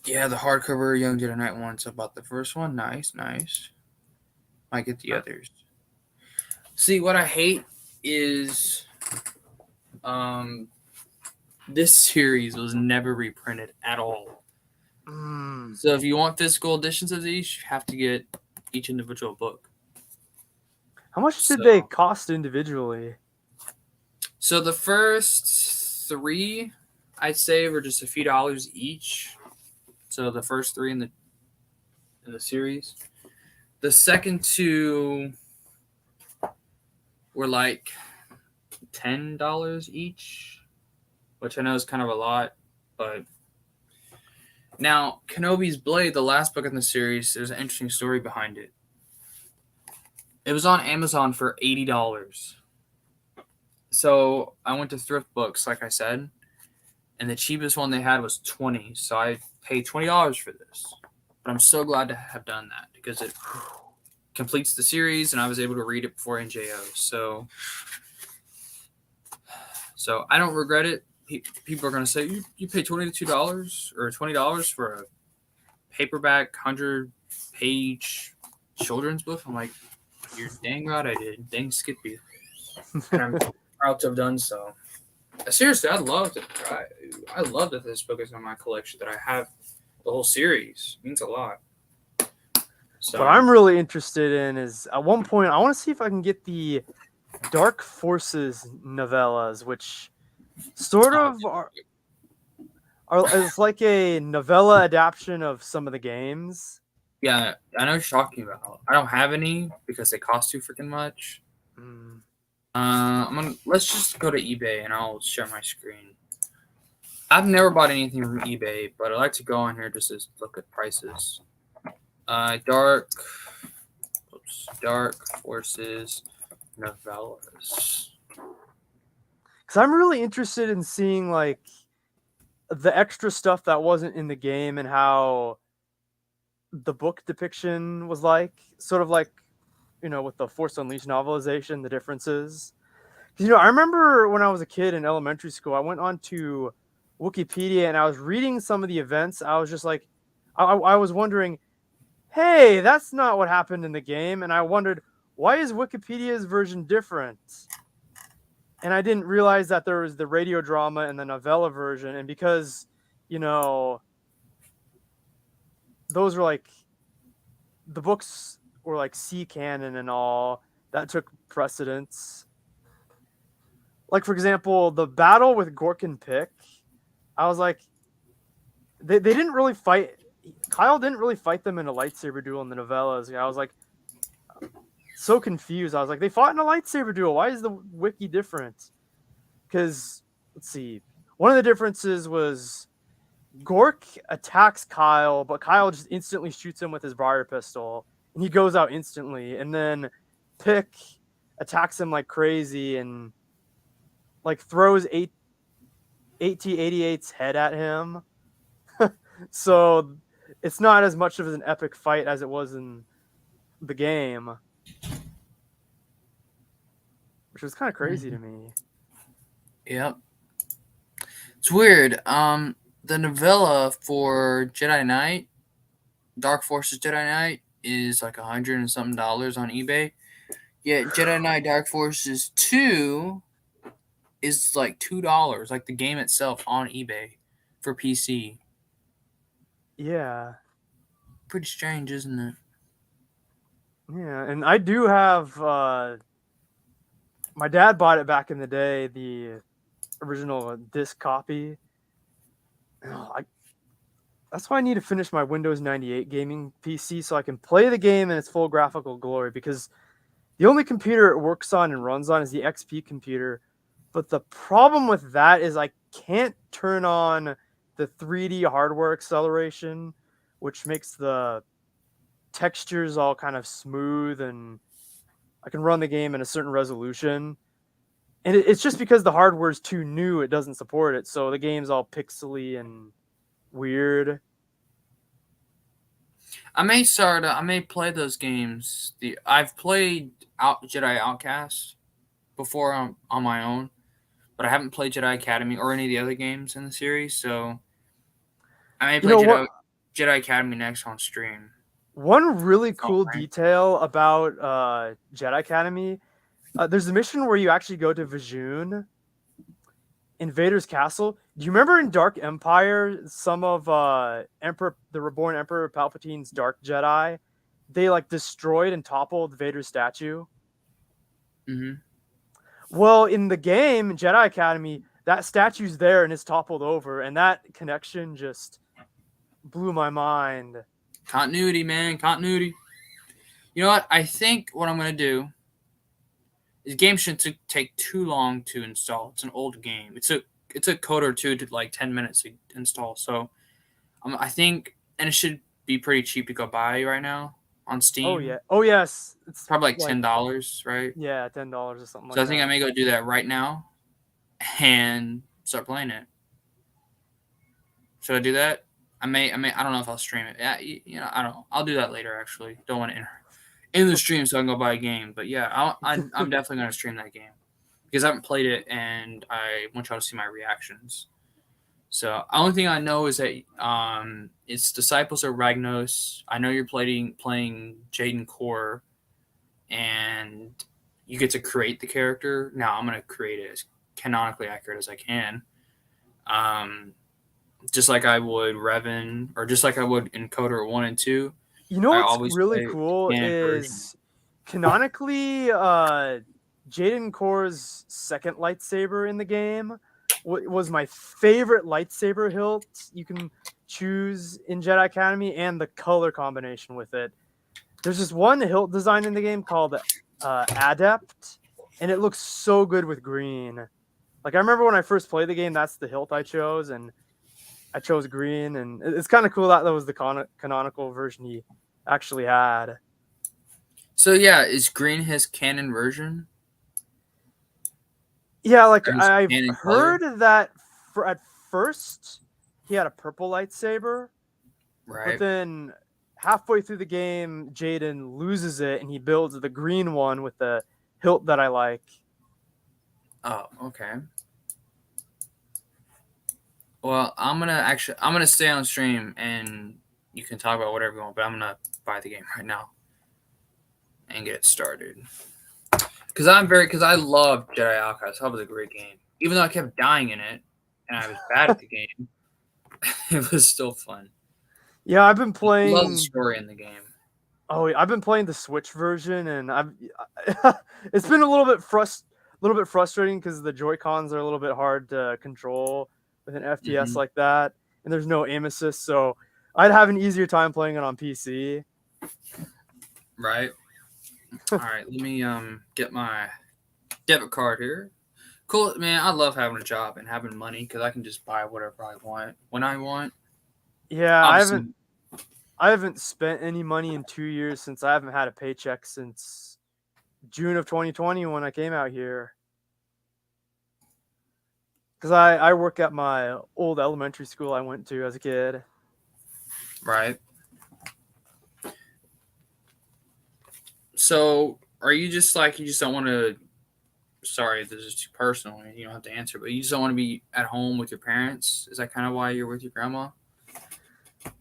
Yeah, the hardcover Young Jedi Knight one's about the first one. Nice. Might get the others. See, what I hate is this series was never reprinted at all. So if you want physical editions of these, you have to get each individual book. How much did they cost individually? So the first 3, I'd say, were just a few dollars each. So the first 3 in the series. The second 2 were like $10 each, which I know is kind of a lot, but now Kenobi's Blade, the last book in the series, there's an interesting story behind it. It was on Amazon for $80. So I went to Thrift Books, like I said, and the cheapest one they had was $20. So I paid $20 for this. But I'm so glad to have done that because it completes the series, and I was able to read it before NJO. So I don't regret it. People are going to say, you paid $22 or $20 for a paperback 100-page children's book? I'm like, you're dang right I did. Dang Skippy. And I'm proud to have done so. Seriously, I loved it. I love that this book is in my collection, that I have the whole series. It means a lot. So, what I'm really interested in is, at one point, I want to see if I can get the Dark Forces novellas, which sort of are it's like a novella adaptation of some of the games. Yeah, I know what you're talking about. I don't have any because they cost too freaking much. Let's just go to eBay and I'll share my screen. I've never bought anything from eBay, but I like to go on here just to look at prices. Dark Forces novellas. Because I'm really interested in seeing like the extra stuff that wasn't in the game and how the book depiction was like, sort of like, with the Force Unleashed novelization, the differences. I remember when I was a kid in elementary school, I went on to Wikipedia and I was reading some of the events. I was just like, I was wondering, hey, that's not what happened in the game. And I wondered, why is Wikipedia's version different? And I didn't realize that there was the radio drama and the novella version. And because, you know, those were like the books were like C canon and all, that took precedence. Like, for example, the battle with Gork and Pick, I was like, they didn't really fight. Kyle didn't really fight them in a lightsaber duel in the novellas. I was like, so confused. I was like, they fought in a lightsaber duel. Why is the wiki different? Because, let's see, one of the differences was Gork attacks Kyle, but Kyle just instantly shoots him with his briar pistol, and he goes out instantly. And then Pick attacks him like crazy and like throws AT-88's head at him. So it's not as much of an epic fight as it was in the game, which was kind of crazy to me. Yep. It's weird. The novella for Jedi Knight, Dark Forces Jedi Knight, is like $100 and something on eBay. Yet Jedi Knight Dark Forces 2 is like $2, like the game itself on eBay for PC. Yeah. Pretty strange, isn't it? Yeah, and I do have my dad bought it back in the day, the original disc copy. Oh, that's why I need to finish my Windows 98 gaming PC so I can play the game in its full graphical glory, because the only computer it works on and runs on is the XP computer. But the problem with that is I can't turn on the 3D hardware acceleration, which makes the textures all kind of smooth, and I can run the game in a certain resolution. And it's just because the hardware is too new, it doesn't support it. So the game's all pixely and weird. I may play those games. I've played Jedi Outcast before on my own, but I haven't played Jedi Academy or any of the other games in the series. So I may play Jedi Academy next on stream. One really cool detail about Jedi Academy, there's a mission where you actually go to Vajun in Vader's castle. Do you remember in Dark Empire, some of the Reborn Emperor Palpatine's Dark Jedi, they like destroyed and toppled Vader's statue? Mm-hmm. Well, in the game, Jedi Academy, that statue's there and it's toppled over, and that connection just blew my mind. Continuity, man. Continuity. You know what? I think what I'm going to do is game shouldn't take too long to install. It's an old game. It's a code or two to like 10 minutes to install. So I think, and it should be pretty cheap to go buy right now on Steam. Oh, yeah. Oh, yes. It's probably like $10, right? Yeah, $10 or something like that. So I think I may go do that right now and start playing it. Should I do that? I don't know if I'll stream it. Yeah, I don't know. I'll do that later, actually. Don't want to enter in the stream so I can go buy a game. But yeah, I'm definitely going to stream that game because I haven't played it and I want y'all to see my reactions. So the only thing I know is that it's Disciples of Ragnos. I know you're playing Jaden Core, and you get to create the character. Now I'm going to create it as canonically accurate as I can. Just like I would Revan, or just like I would in KOTOR 1 and 2. You know what's really cool is canonically Jaden Core's second lightsaber in the game was my favorite lightsaber hilt you can choose in Jedi Academy, and the color combination with it. There's this one hilt design in the game called Adept, and it looks so good with green. Like, I remember when I first played the game, that's the hilt I chose, and I chose green, and it's kind of cool that was the canonical version he actually had. So yeah, is green his canon version? Yeah, like I've heard that at first he had a purple lightsaber, right? But then halfway through the game, Jaden loses it, and he builds the green one with the hilt that I like. Oh, okay. Well, I'm gonna stay on stream, and you can talk about whatever you want, but I'm gonna buy the game right now. and get it started. Because I love Jedi Outcast. That was a great game. Even though I kept dying in it and I was bad at the game, it was still fun. Yeah, I've been I love playing. the story in the game. Oh, yeah, I've been playing the Switch version, and it's been a little bit frustrating because the Joy Cons are a little bit hard to control with an FPS Mhm. like that, and there's no aim assist, so I'd have an easier time playing it on PC. Right. All right. Let me get my debit card here. Cool, man. I love having a job and having money because I can just buy whatever I want when I want. Yeah, Obviously, I haven't spent any money in 2 years since I haven't had a paycheck since June of 2020 when I came out here. Because I work at my old elementary school I went to as a kid. right. So, are you just like you just don't want to? Sorry, this is too personal, and you don't have to answer. But you just don't want to be at home with your parents. Is that kind of why you're with your grandma?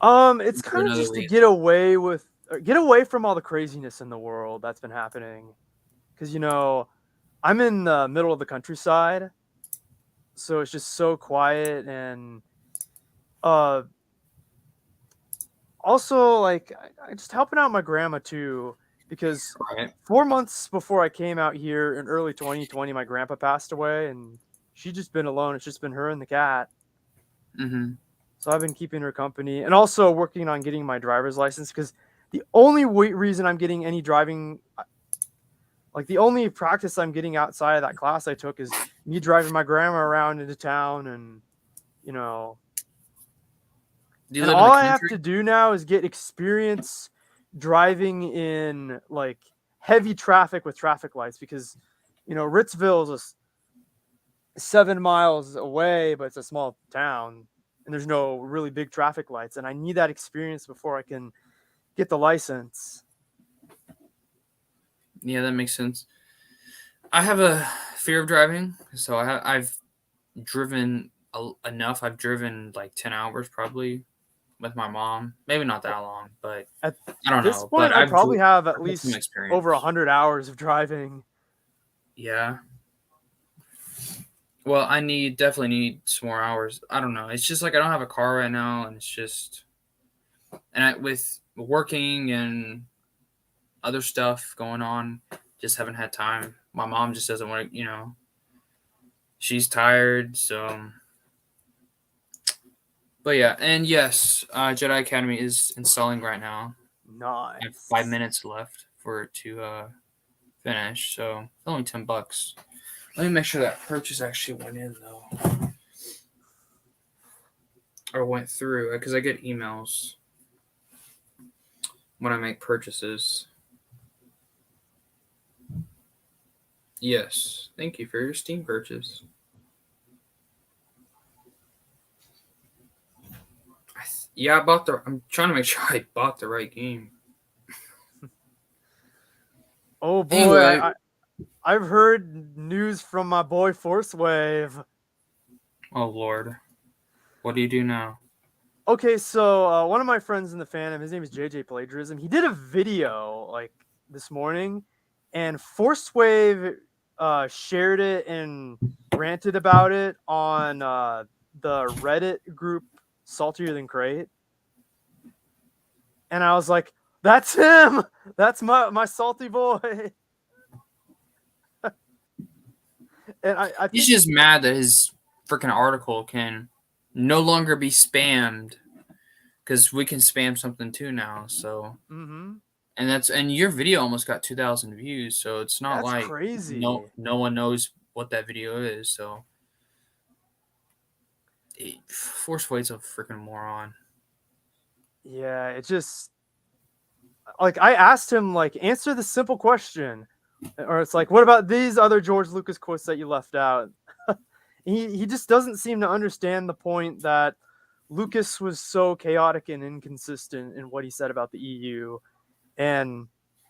It's Is there kind of another just to reason? get away from all the craziness in the world that's been happening. Because I'm in the middle of the countryside, so it's just so quiet, and uh, also like I just helping out my grandma too. Because Right. 4 months before I came out here in early 2020, my grandpa passed away, and she's just been alone. It's just been her and the cat. Mm-hmm. So I've been keeping her company and also working on getting my driver's license because the only reason I'm getting any driving, like the only practice I'm getting outside of that class I took is me driving my grandma around into town and, you know, Do you and live in all the I have country? to do now is get experience driving in like heavy traffic with traffic lights because, Ritzville is 7 miles away, but it's a small town and there's no really big traffic lights. And I need that experience before I can get the license. Yeah, that makes sense. I have a fear of driving, so I've driven enough. I've driven like 10 hours probably with my mom. Maybe not that long, but At I don't this know. But point, I probably have at I've had some least over experience. 100 hours of driving. Yeah. Well, definitely need some more hours. I don't know. It's just like I don't have a car right now, and it's just with working and other stuff going on, just haven't had time. My mom just doesn't want to. She's tired, so. But yeah, and yes, Jedi Academy is installing right now. I have 5 Nice. minutes left for it to finish, so only $10. Let me make sure that purchase actually went in though, or went through, because I get emails when I make purchases. Yes, thank you for your Steam purchase. Yeah, I bought the. I'm trying to make sure I bought the right game. Oh boy, Anyway, I've heard news from my boy Force Wave. oh Lord, what do you do now? Okay, so one of my friends in the fandom, his name is JJ Plagiarism. He did a video like this morning, and Force Wave shared it and ranted about it on the Reddit group Saltier Than Crate. And I was like, "That's him. That's my salty boy." And I He's think, just mad that his freaking article can no longer be spammed because we can spam something too now. So and your video almost got 2,000 views, so it's not that's like no crazy. no one knows what that video is. So Force Wade's a freaking moron. Yeah, it just like I asked him like answer the simple question, or it's like what about these other George Lucas quotes that you left out? He just doesn't seem to understand the point that Lucas was so chaotic and inconsistent in what he said about the EU, and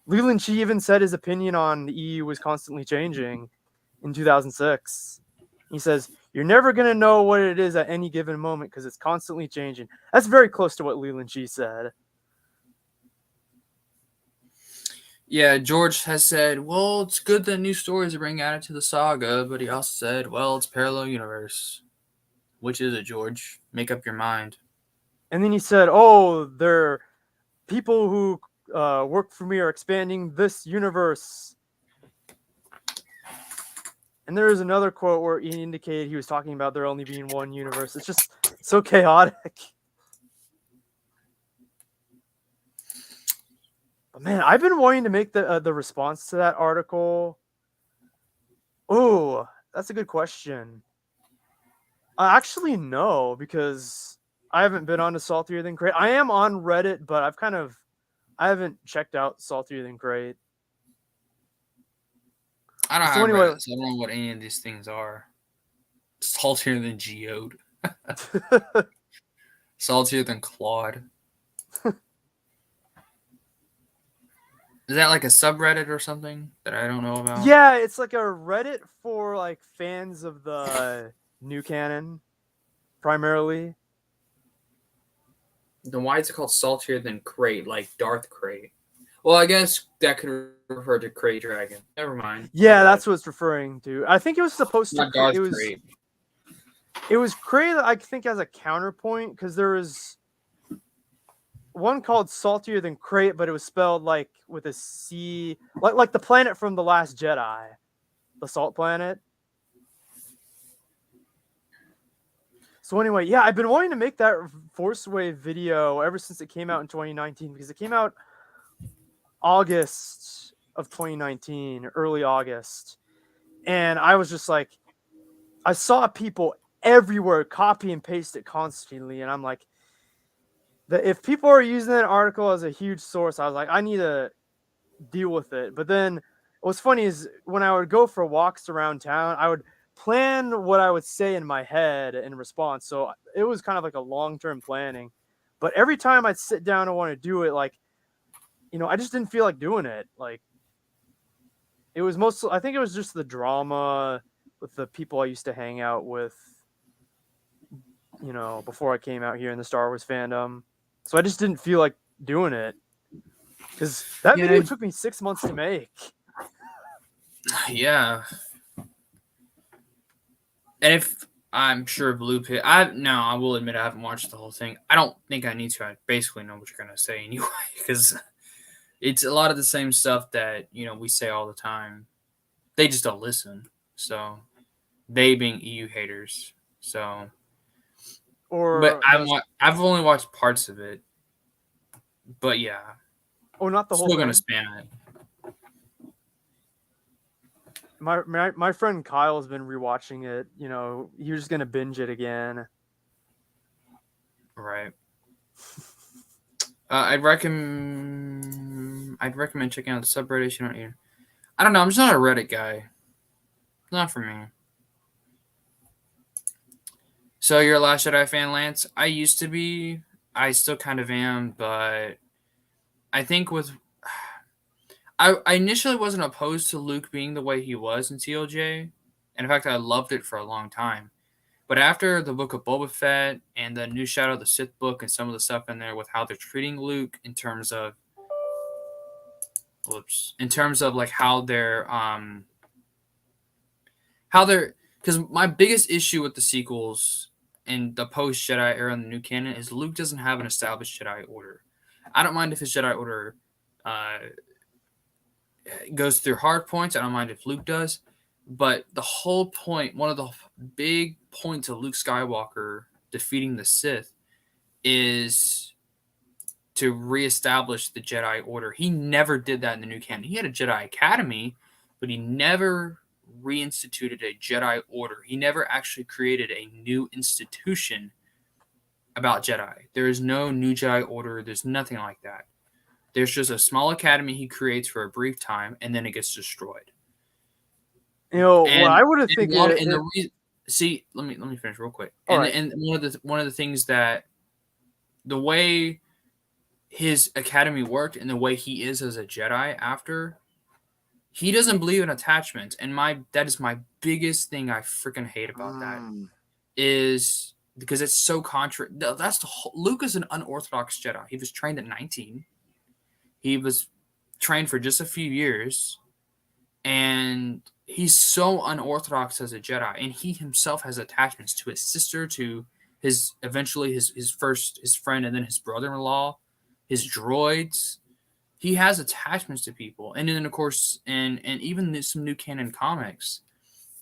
Leland Chi even said his opinion on the EU was constantly changing in 2006. He says, "You're never going to know what it is at any given moment because it's constantly changing." That's very close to what Leland Chi said. Yeah, George has said, well, it's good that new stories are being added to the saga, but he also said, well, it's parallel universe. Which is it, George? Make up your mind. And then he said, "Oh, they're people who work for me are expanding this universe." And there is another quote where he indicated he was talking about there only being one universe. It's just so chaotic. But man, I've been wanting to make the response to that article. Oh, that's a good question. Actually, no, because I haven't been on to Saltier Than Great. I am on Reddit, but I haven't checked out Saltier Than Great. I don't So have anyway, Reddit, so I don't know what any of these things are. Saltier than Geode. Saltier than Claude. Is that like a subreddit or something that I don't know about? yeah, it's like a Reddit for like fans of the new canon, primarily. Then why is it called Saltier than Crate, like Darth Crate? Well, I guess that could refer to Crate Dragon. Never mind. My Yeah, bad. that's what it's referring to. I think it was supposed to. Not Darth It Crate. was created, I think, as a counterpoint because there was one called Saltier Than Crate, but it was spelled like with a C, like the planet from the Last Jedi, the Salt Planet. So anyway, yeah, I've been wanting to make that Force Wave video ever since it came out in 2019 because it came out August of 2019, early August, and I was just like, I saw people everywhere copy and paste it constantly, and I'm like, if people are using that article as a huge source, I was like, I need to deal with it. But then what's funny is when I would go for walks around town, I would plan what I would say in my head in response. So it was kind of like a long-term planning. But every time I'd sit down and want to do it, like, I just didn't feel like doing it. Like, it was mostly, I think it was just the drama with the people I used to hang out with, before I came out here in the Star Wars fandom. So I just didn't feel like doing it because that Yeah, video took me 6 months to make. yeah. And if I'm sure Blue Pit, I will admit I haven't watched the whole thing. I don't think I need to. I basically know what you're gonna say anyway, because it's a lot of the same stuff that we say all the time. They just don't listen. So they being EU haters. So, but Or I've only watched parts of it. But yeah, not the whole still gonna thing. spam it. My friend Kyle's been rewatching it. He was just gonna binge it again. Right. I'd recommend checking out the subreddit. You don't need. I don't know. I'm just not a Reddit guy. Not for me. So you're a Last Jedi fan, Lance? I used to be. I still kind of am, but I think I initially wasn't opposed to Luke being the way he was in TLJ, and in fact, I loved it for a long time. But after the Book of Boba Fett and the new Shadow of the Sith book and some of the stuff in there with how they're treating Luke in terms of like how they're because my biggest issue with the sequels and the post Jedi era and the new canon is Luke doesn't have an established Jedi Order. I don't mind if his Jedi Order goes through hard points. I don't mind if Luke does, but the whole point, one of the big points of Luke Skywalker defeating the Sith, is to reestablish the Jedi Order. He never did that in the new canon. He had a Jedi Academy, but he never reinstituted a Jedi Order. He never actually created a new institution about Jedi. There is no new Jedi Order. There's nothing like that. There's just a small academy he creates for a brief time, and then it gets destroyed. What I would have think see, let me finish real quick. Right. And one of the things that the way his academy worked and the way he is as a Jedi after, he doesn't believe in attachment, and that is my biggest thing I freaking hate about that is because it's so That's Luke is an unorthodox Jedi. He was trained at 19. He was trained for just a few years, and he's so unorthodox as a Jedi, and he himself has attachments to his sister, to his eventually his friend, and then his brother-in-law, his droids. He has attachments to people, and then of course, and even some new canon comics,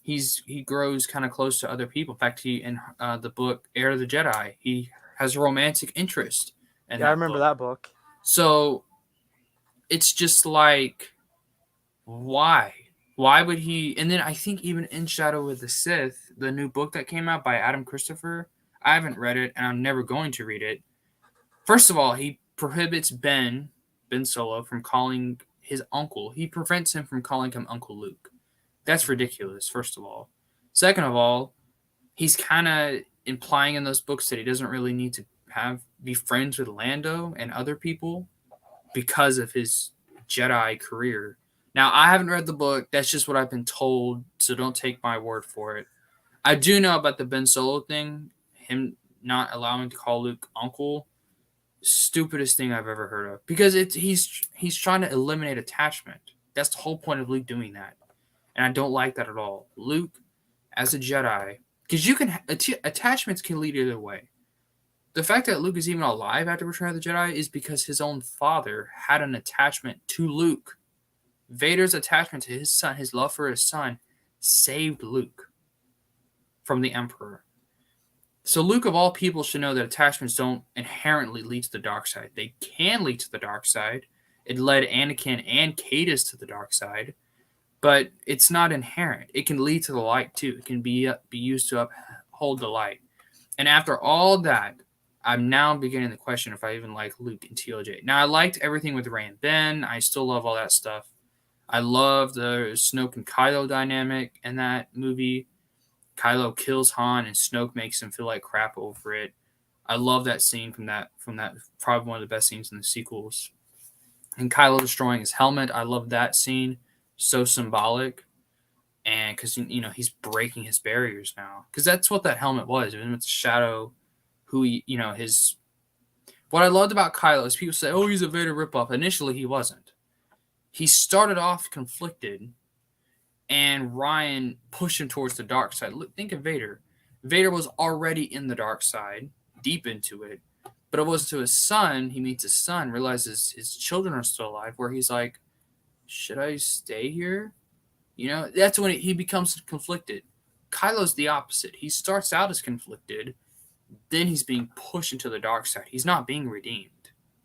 he grows kind of close to other people. In fact, he in the book Heir of the Jedi, he has a romantic interest in Yeah, I that remember book. that book. So it's just like, why? Why would he? And then I think even in Shadow of the Sith, the new book that came out by Adam Christopher, I haven't read it, and I'm never going to read it. First of all, he prohibits Ben Solo, from calling his uncle. He prevents him from calling him Uncle Luke. That's ridiculous, first of all. Second of all, he's kind of implying in those books that he doesn't really need to be friends with Lando and other people because of his Jedi career. Now, I haven't read the book. That's just what I've been told, so don't take my word for it. I do know about the Ben Solo thing, him not allowing to call Luke uncle. Stupidest thing I've ever heard of, because he's trying to eliminate attachment. That's the whole point of Luke doing that, and I don't like that at all. Luke, as a Jedi, because you can attachments can lead either way. The fact that Luke is even alive after Return of the Jedi is because his own father had an attachment to Luke. Vader's attachment to his son, his love for his son, saved Luke from the Emperor. So Luke, of all people, should know that attachments don't inherently lead to the dark side. They can lead to the dark side. It led Anakin and Cadus to the dark side, but it's not inherent. It can lead to the light too. It can be used to uphold the light. And after all that, I'm now beginning to question if I even like Luke and TLJ. Now, I liked everything with Rey and Ben. I still love all that stuff. I love the Snoke and Kylo dynamic in that movie. Kylo kills Han and Snoke makes him feel like crap over it. I love that scene from that probably one of the best scenes in the sequels. And Kylo destroying his helmet, I love that scene. So symbolic. And because he's breaking his barriers now. Because that's what that helmet was. It was a shadow who his. What I loved about Kylo is people say, oh, he's a Vader ripoff. Initially, he wasn't. He started off conflicted, and Ryan pushed him towards the dark side. Look, think of Vader. Vader was already in the dark side, deep into it, but it was to his son. He meets his son, realizes his children are still alive, where he's like, should I stay here? That's when he becomes conflicted. Kylo's the opposite. He starts out as conflicted, then he's being pushed into the dark side. He's not being redeemed.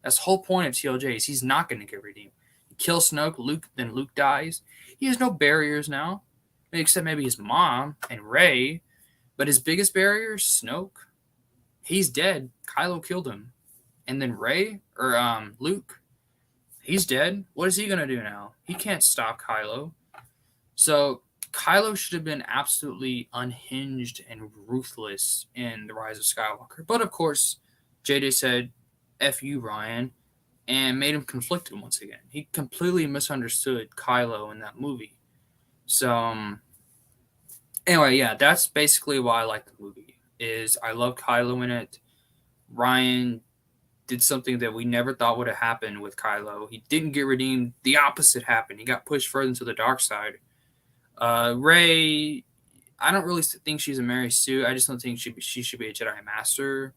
That's the whole point of TLJ is he's not going to get redeemed. He kills Snoke, then Luke dies. He has no barriers now, except maybe his mom and Rey. But his biggest barrier is Snoke. He's dead. Kylo killed him. And then Luke, he's dead. What is he going to do now? He can't stop Kylo. So Kylo should have been absolutely unhinged and ruthless in The Rise of Skywalker. But of course, JJ said, F you, Ryan, and made him conflicted once again. He completely misunderstood Kylo in that movie. So, anyway, yeah, that's basically why I like the movie. Is I love Kylo in it. Ryan did something that we never thought would have happened with Kylo. He didn't get redeemed. The opposite happened. He got pushed further into the dark side. Rey, I don't really think she's a Mary Sue. I just don't think she should be a Jedi Master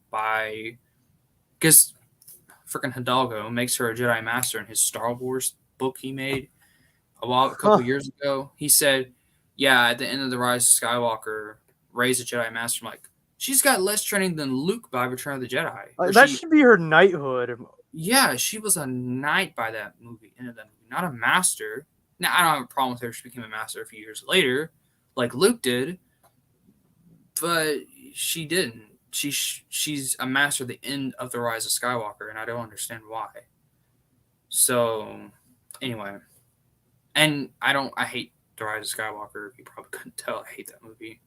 because freaking Hidalgo makes her a Jedi Master in his Star Wars book he made a couple years ago. He said, yeah, at the end of The Rise of Skywalker, Rey's a Jedi Master. I'm like, she's got less training than Luke by Return of the Jedi. That should be her knighthood. Yeah, she was a knight by that movie, not a master. Now, I don't have a problem with her. She became a master a few years later, like Luke did, but she didn't. She's a master at the end of The Rise of Skywalker, and I don't understand why. So, anyway. And I hate The Rise of Skywalker. You probably couldn't tell. I hate that movie.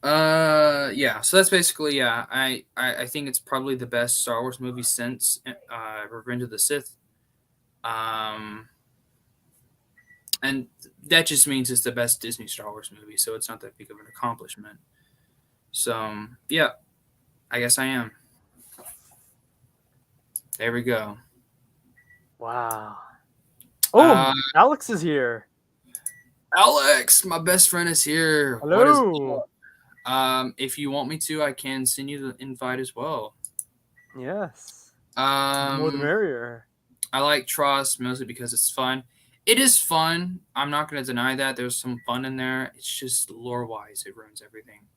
Yeah, so that's basically, yeah, I think it's probably the best Star Wars movie since Revenge of the Sith. And that just means it's the best Disney Star Wars movie, so it's not that big of an accomplishment. So, yeah, I guess I am. There we go. Wow. Oh, Alex is here. Alex, my best friend is here. What is Hello. up? If you want me to, I can send you the invite as well. Yes. The more the Um, merrier. I like Tross mostly because it's fun. It is fun. I'm not going to deny that. There's some fun in there. It's just lore-wise, it ruins everything.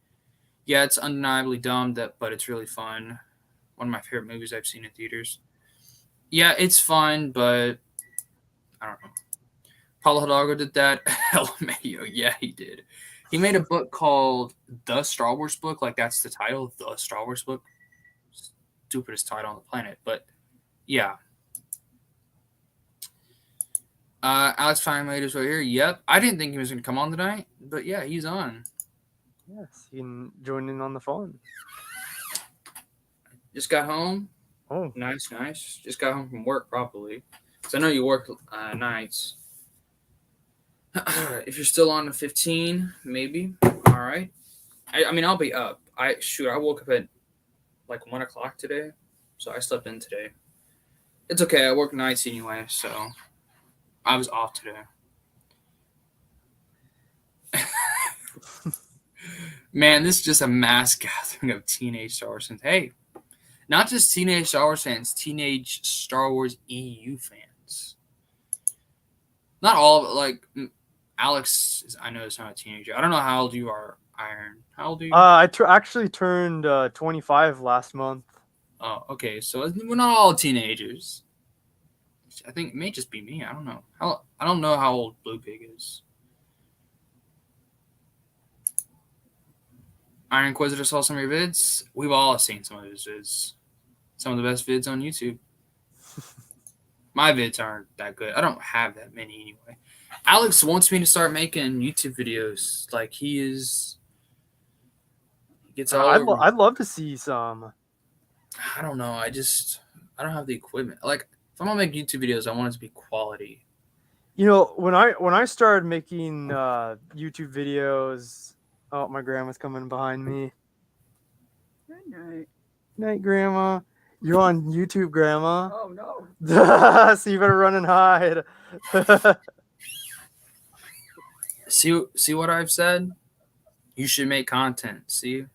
Yeah, it's undeniably dumb, but it's really fun. One of my favorite movies I've seen in theaters. Yeah, it's fun, but I don't know. Paulo Hidalgo did that. LMAO, yeah, he did. He made a book called The Star Wars Book. Like, that's the title, The Star Wars Book. Stupidest title on the planet. But, yeah. Alex Feinmader's right here. Yep. I didn't think he was going to come on tonight. But, yeah, he's on. Yes, you can join in on the fun. Just got home. Oh, Nice. Just got home from work, probably. Because I know you work nights. If you're still on the 15, maybe. All right. I mean, I'll be up. I woke up at like 1 o'clock today, so I slept in today. It's okay. I work nights anyway, so I was off today. Man, this is just a mass gathering of teenage Star Wars fans. Hey, not just teenage Star Wars fans, teenage Star Wars EU fans. Not all of it. Like Alex, I know is not a teenager. I don't know how old you are, Iron. How old are you? I actually turned 25 last month. Oh, okay. So we're not all teenagers. I think it may just be me. I don't know. I don't know how old Blue Pig is. Iron Inquisitor saw some of your vids. We've all seen some of his vids. Some of the best vids on YouTube. My vids aren't that good. I don't have that many anyway. Alex wants me to start making YouTube videos. Like he gets all over. I'd love to see some. I don't know. I don't have the equipment. Like if I'm gonna make YouTube videos, I want it to be quality. You know, when I started making YouTube videos, oh, my grandma's coming behind me. Good night. Night, Grandma. You're on YouTube, Grandma. Oh no. So you better run and hide. See what I've said? You should make content. See?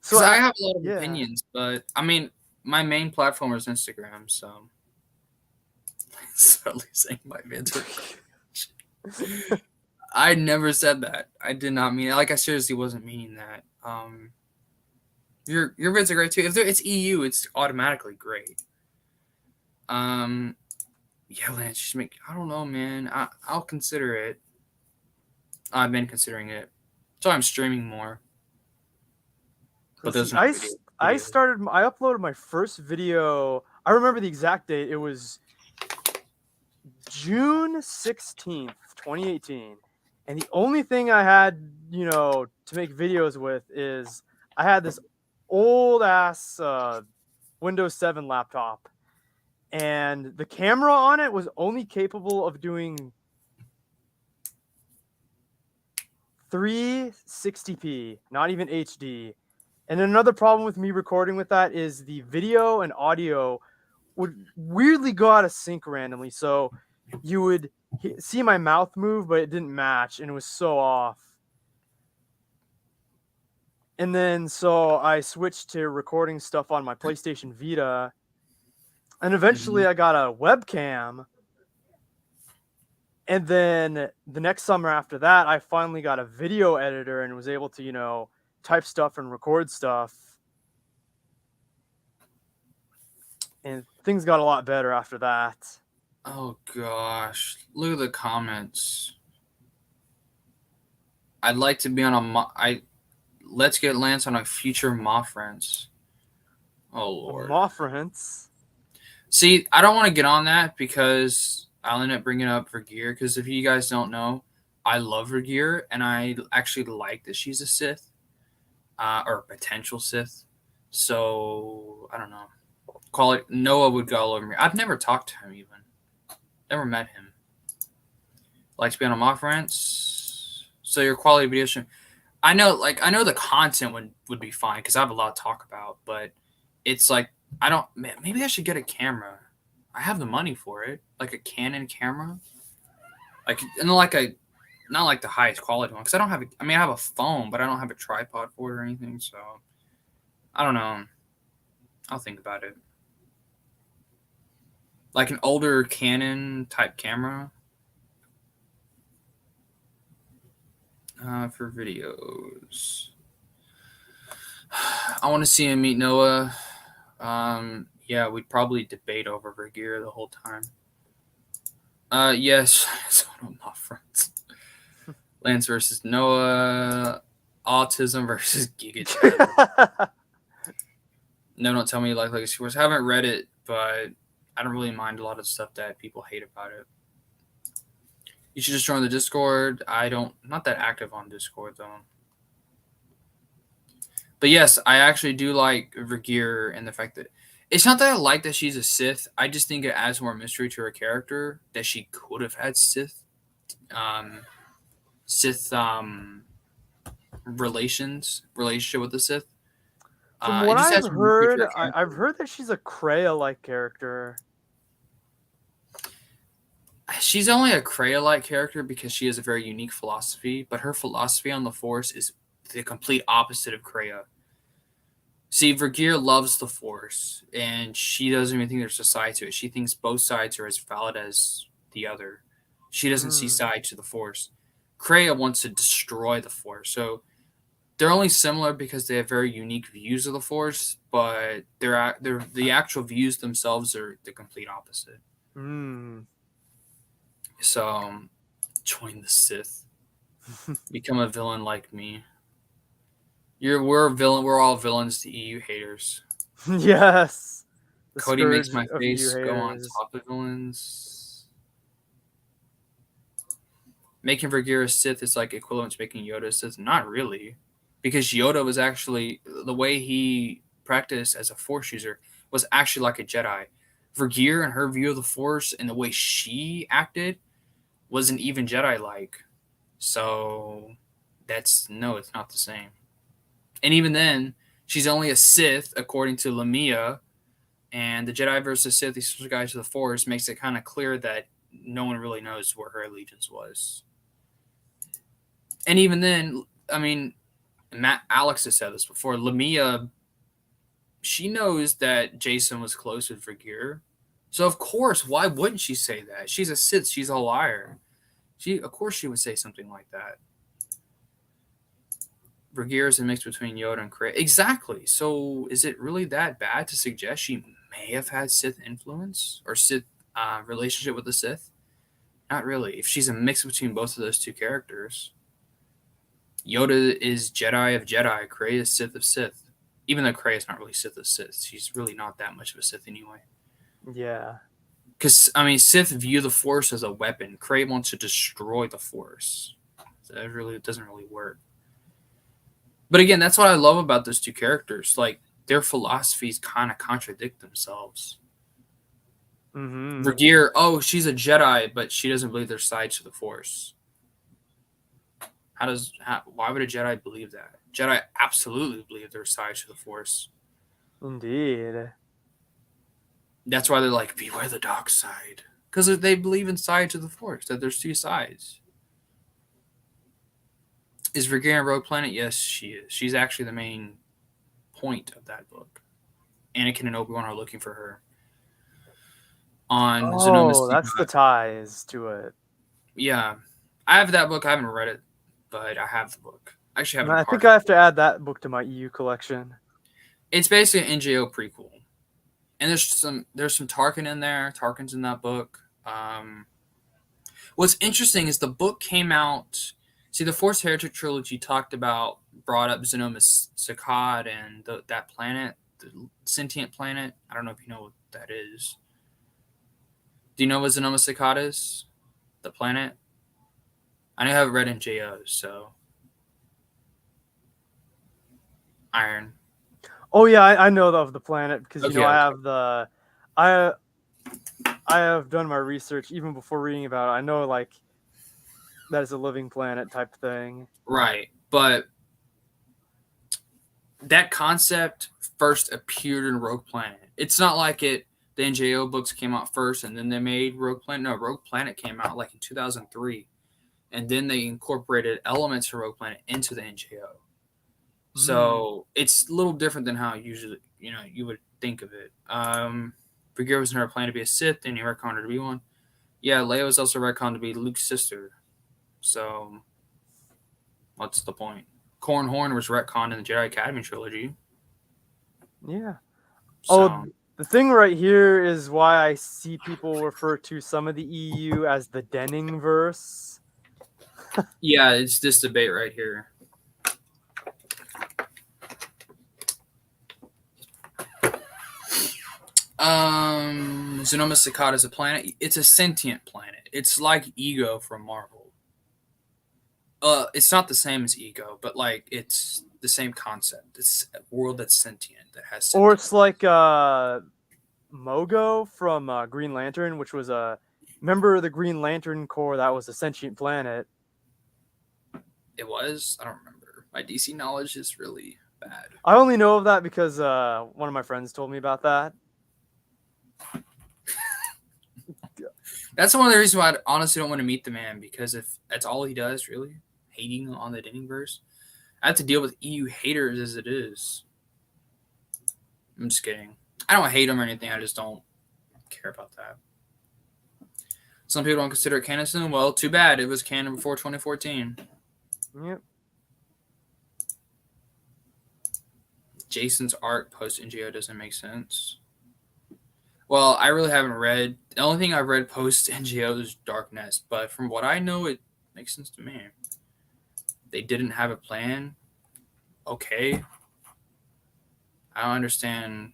So I have a lot of opinions, but I mean, my main platform is Instagram, so certainly saying my vids are I never said that. I did not mean it. Like I seriously wasn't meaning that. Your vids are great too. If it's EU, it's automatically great. Yeah, Lance, just make. I don't know, man. I'll consider it. I've been considering it, so I'm streaming more. But there's no I uploaded my first video. I remember the exact date. It was June 16th, 2018. And the only thing I had, to make videos with is I had this old ass Windows 7 laptop. And the camera on it was only capable of doing 360p, not even HD. And another problem with me recording with that is the video and audio would weirdly go out of sync randomly. So you would see my mouth move, but it didn't match, and it was so off. And then so I switched to recording stuff on my PlayStation Vita. And eventually I got a webcam. And then the next summer after that, I finally got a video editor and was able to, type stuff and record stuff. And things got a lot better after that. Oh gosh, look at the comments. I'd like to be on let's get Lance on a future Moffrents. Oh lord. Moffrents. See, I don't want to get on that because I'll end up bringing up Vergear. Because if you guys don't know, I love Vergear, and I actually like that she's a Sith, or a potential Sith. So I don't know. Call it Noah would go all over me. I've never talked to him even. Never met him. Like to be on a Moffrents. So your quality video stream. I know the content would be fine because I have a lot to talk about, but it's like maybe I should get a camera. I have the money for it, like a Canon camera, like and like a not like the highest quality one because I don't have. I mean, I have a phone, but I don't have a tripod for it or anything. So I don't know. I'll think about it. Like an older Canon type camera for videos. I want to see him meet Noah. Yeah, we'd probably debate over Vergear the whole time. Yes, it's one of my friends. Lance versus Noah. Autism versus Giga Chad. No, don't tell me you like Legacy Wars. I haven't read it, but I don't really mind a lot of stuff that people hate about it. You should just join the Discord. I'm not that active on Discord though. But yes, I actually do like Vergear and the fact that it's not that I like that she's a Sith. I just think it adds more mystery to her character that she could have had Sith relationship with the Sith. From what I've heard, I've heard that she's a Kreia-like character. She's only a Kreia-like character because she has a very unique philosophy, but her philosophy on the Force is the complete opposite of Kreia. See, Vergear loves the Force, and she doesn't even think there's a side to it. She thinks both sides are as valid as the other. She doesn't see sides to the Force. Kreia wants to destroy the Force, so they're only similar because they have very unique views of the Force, but the actual views themselves are the complete opposite. So, join the Sith. Become a villain like me. We're a villain. We're all villains to EU haters. Yes. Cody makes my face go on top of villains. Making Vergear a Sith is like equivalent to making Yoda a Sith. Not really. Because Yoda was actually, the way he practiced as a Force user was actually like a Jedi. Vergear and her view of the Force and the way she acted wasn't even Jedi-like. So, it's not the same. And even then, she's only a Sith, according to Lamia. And the Jedi versus Sith, these guys to the Force, makes it kind of clear that no one really knows where her allegiance was. And even then, I mean, Alex has said this before. Lamia, she knows that Jason was close with Vergear. So, of course, why wouldn't she say that? She's a Sith. She's a liar. Of course she would say something like that. Vergear is a mix between Yoda and Kreia. Exactly. So is it really that bad to suggest she may have had Sith influence or Sith relationship with the Sith? Not really. If she's a mix between both of those two characters. Yoda is Jedi of Jedi. Kreia is Sith of Sith. Even though Kreia is not really Sith of Sith. She's really not that much of a Sith anyway. Yeah. Because, I mean, Sith view the Force as a weapon. Kreia wants to destroy the Force. So it doesn't really work. But again, that's what I love about those two characters. Like, their philosophies kind of contradict themselves. Vergear, she's a Jedi, but she doesn't believe there's sides to the Force. Why would a Jedi believe that? Jedi absolutely believe there's sides to the Force. Indeed. That's why they're like, beware the dark side. Because they believe in sides of the Force, that there's two sides. Is Vergear in Rogue Planet? Yes, she is. She's actually the main point of that book. Anakin and Obi-Wan are looking for her. That's the ties to it. Yeah. I have that book. I haven't read it, but I have the book. I think I have to add that book to my EU collection. It's basically an NJO prequel. And there's some Tarkin in there. Tarkin's in that book. What's interesting is the book came out. See, the Force Heretic trilogy brought up Xenoma Saccad and that planet, the sentient planet. I don't know if you know what that is. Do you know what Xenoma Saccad is? The planet? I know you haven't read NJOs, so. Iron. Oh yeah, I know of the planet because I have done my research even before reading about it. I know that is a living planet type thing. Right, but that concept first appeared in Rogue Planet. It's not like it The NJO books came out first, and then they made Rogue Planet. No, Rogue Planet came out like in 2003, and then they incorporated elements of Rogue Planet into the NJO. So it's a little different than how usually you would think of it. Bagheera was never planned to be a Sith, and he retconned her to be one. Yeah, Leia was also retconned to be Luke's sister. So what's the point? Corran Horn was retconned in the Jedi Academy trilogy. Yeah. So, Oh, the thing right here is why I see people refer to some of the EU as the Denning verse. yeah, it's this debate right here. Zonoma Sakata is a planet. It's a sentient planet. It's like Ego from Marvel. It's not the same as Ego, but like it's the same concept. It's a world that's sentient that has. Or Sentience. it's like Mogo from Green Lantern, which was a member of the Green Lantern Corps that was a sentient planet. It was. I don't remember. My DC knowledge is really bad. I only know of that because one of my friends told me about that. That's one of the reasons why I honestly don't want to meet the man, because if that's all he does, really, hating on the Denningverse, I have to deal with EU haters as it is. I'm just kidding. I don't hate him or anything. I just don't care about that. Some people don't consider it canon soon. Well, too bad. It was canon before 2014. Yep. Jason's arc post NGO doesn't make sense. Well, I really haven't read. The only thing I've read post NGO is Dark Nest, but from what I know, it makes sense to me. They didn't have a plan. Okay. I don't understand.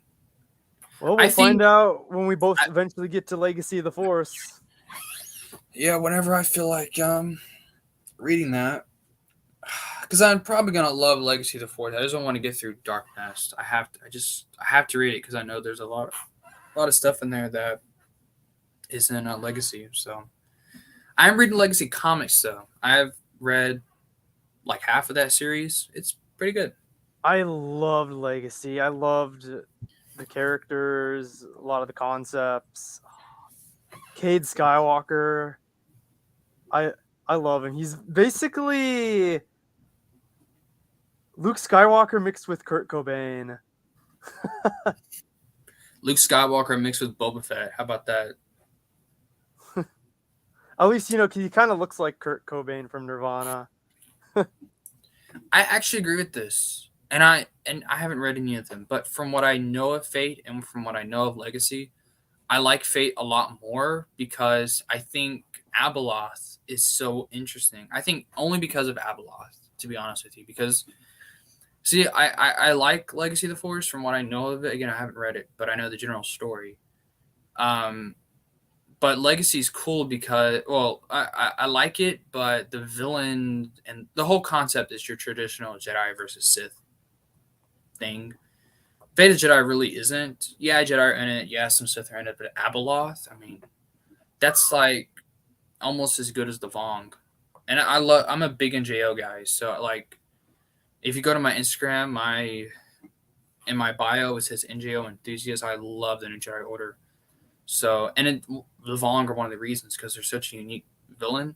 Well, we'll find out when we both eventually get to Legacy of the Force. Yeah, whenever I feel like reading that, because I'm probably gonna love Legacy of the Force. I just don't want to get through Dark Nest. I have to read it because I know there's a lot of stuff in there that is in Legacy. So I'm reading Legacy comics though. I've read like half of that series. It's pretty good. I loved Legacy. I loved the characters, a lot of the concepts. Cade Skywalker. I love him. He's basically Luke Skywalker mixed with Kurt Cobain. Luke Skywalker mixed with Boba Fett. How about that? At least, he kind of looks like Kurt Cobain from Nirvana. I actually agree with this. And I haven't read any of them, but from what I know of Fate and from what I know of Legacy, I like Fate a lot more because I think Abeloth is so interesting. I think only because of Abeloth, to be honest with you. Because, see, I like Legacy of the Force from what I know of it. Again, I haven't read it, but I know the general story. But Legacy is cool because, well, I like it, but the villain and the whole concept is your traditional Jedi versus Sith thing. Fate of the Jedi really isn't. Yeah, Jedi are in it. Yeah, some Sith are in it, but Abeloth, I mean, that's like almost as good as the Vong. And I'm a big NJO guy, so like, if you go to my Instagram, in my bio it says NJO enthusiast. I love the New Jedi Order. So, and the Vong are one of the reasons because they're such a unique villain.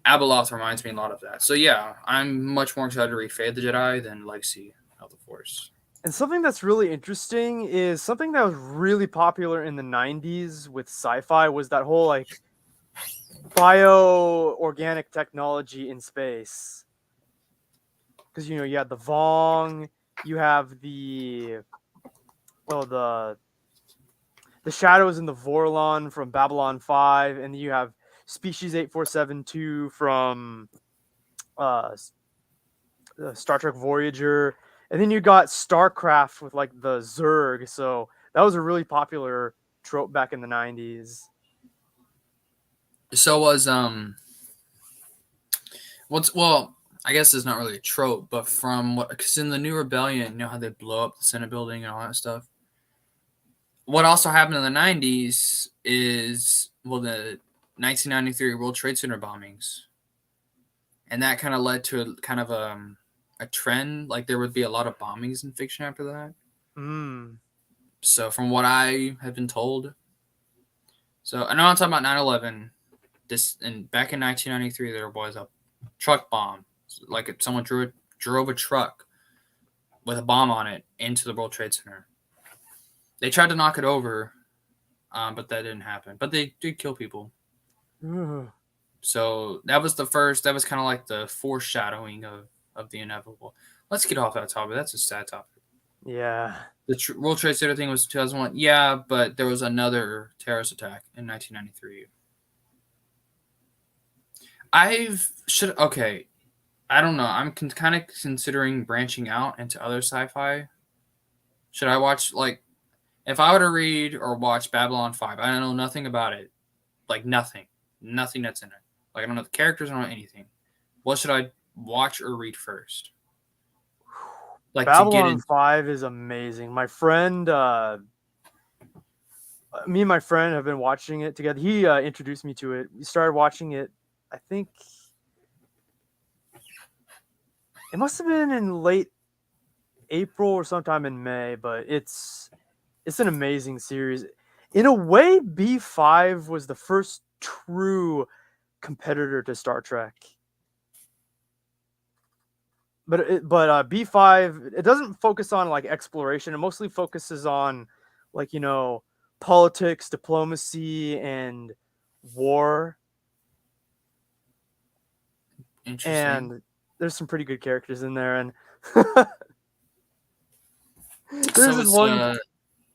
Abeloth reminds me a lot of that. So yeah, I'm much more excited to read Fate of the Jedi than Legacy of the Force. And something that's really interesting is something that was really popular in the 90s with sci-fi was that whole like bio-organic technology in space. Because you had the Vong, you have the Shadows in the Vorlon from Babylon 5, and you have Species 8472 from Star Trek Voyager. And then you got StarCraft with like the Zerg, so that was a really popular trope back in the 90s. So was I guess it's not really a trope, but from what, because in the New Rebellion, you know how they blow up the Senate building and all that stuff. What also happened in the 90s is, well, the 1993 World Trade Center bombings, and that kind of led to a trend. Like there would be a lot of bombings in fiction after that. So from what I have been told, so I know I'm talking about 9/11. This and back in 1993, there was a truck bomb. Like someone drove a truck with a bomb on it into the World Trade Center. They tried to knock it over, but that didn't happen. But they did kill people. So that was the first. That was kind of like the foreshadowing of the inevitable. Let's get off that topic. That's a sad topic. Yeah. The World Trade Center thing was 2001. Yeah, but there was another terrorist attack in 1993. Okay. I don't know. I'm kind of considering branching out into other sci-fi. Should I watch if I were to read or watch Babylon 5? I don't know nothing about it. Like nothing that's in it. Like I don't know the characters. I don't know anything. What should I watch or read first? Like Babylon 5 is amazing. My friend, me and my friend have been watching it together. He introduced me to it. We started watching it, I think it must have been in late April or sometime in May, but it's an amazing series. In a way, B5 was the first true competitor to Star Trek. But B5, it doesn't focus on like exploration. It mostly focuses on like, politics, diplomacy, and war. Interesting. And there's some pretty good characters in there. And there's this one.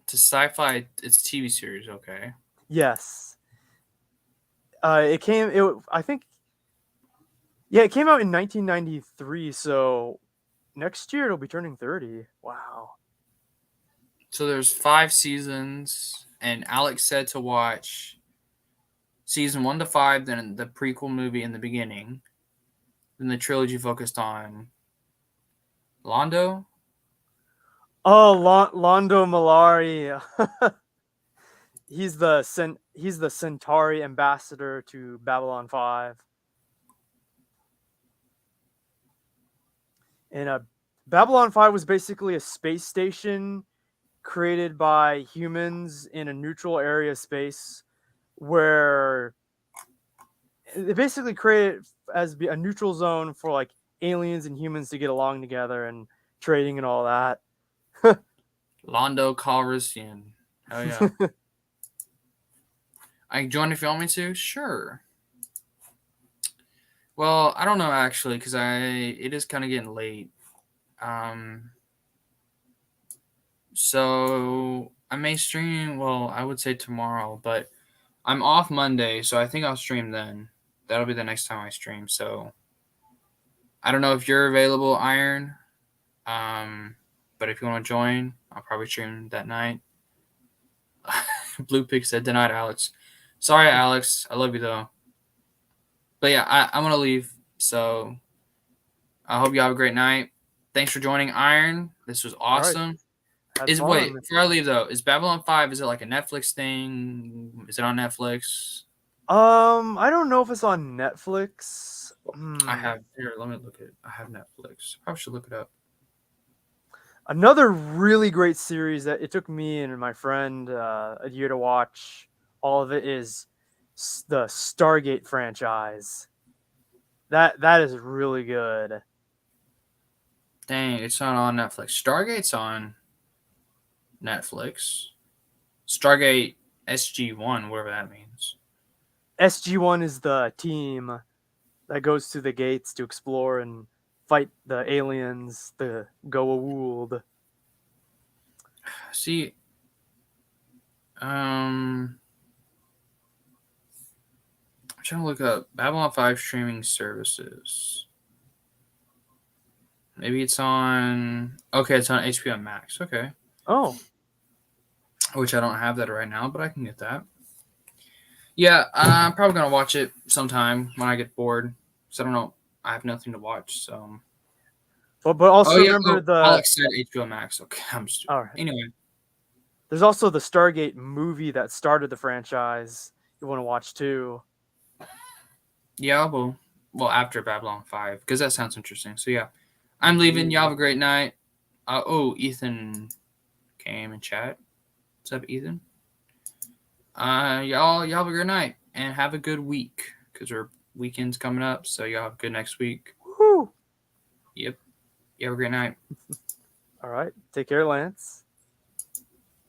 To sci-fi, it's a TV series, okay? Yes. It came out in 1993, so next year it'll be turning 30. Wow. So there's 5 seasons, and Alex said to watch season 1 to 5, then the prequel movie in the beginning. Then the trilogy focused on Londo. Oh, Londo Mollari. He's the Centauri ambassador to Babylon 5. And Babylon 5 was basically a space station created by humans in a neutral area of space where they basically created as a neutral zone for like aliens and humans to get along together and trading and all that. Londo Calrissian. Oh yeah. I join if you want me to? Sure. Well, I don't know actually, because it is kind of getting late. So I may stream. Well, I would say tomorrow, but I'm off Monday, so I think I'll stream then. That'll be the next time I stream. So I don't know if you're available, Iron. But if you want to join, I'll probably stream that night. Blue Pig said denied, Alex. Sorry, Alex. I love you though. But yeah, I'm gonna leave. So I hope you have a great night. Thanks for joining, Iron. This was awesome. Wait, before I leave though, is Babylon 5? Is it like a Netflix thing? Is it on Netflix? I don't know if it's on Netflix. I have here. Let me look at it. I have Netflix. Probably should look it up. Another really great series that it took me and my friend a year to watch all of it is the Stargate franchise. That is really good. Dang, it's not on Netflix. Stargate's on Netflix. Stargate SG-1, whatever that means. SG-1 is the team that goes to the gates to explore and fight the aliens, the Goa'uld. See, I'm trying to look up Babylon 5 streaming services. Maybe it's on... Okay, it's on HBO Max. Okay. Oh. Which I don't have that right now, but I can get that. Yeah, I'm probably going to watch it sometime when I get bored. So I don't know. I have nothing to watch, so... But also remember the... Alex said HBO Max. Okay, I'm just... All right. Anyway. There's also the Stargate movie that started the franchise you want to watch too. Yeah, well, after Babylon 5, because that sounds interesting. So yeah, I'm leaving. Y'all have a great night. Ethan came in chat. What's up, Ethan? Y'all have a good night and have a good week because our weekend's coming up. So y'all have a good next week. Woo! Yep. You have a great night. All right. Take care, Lance.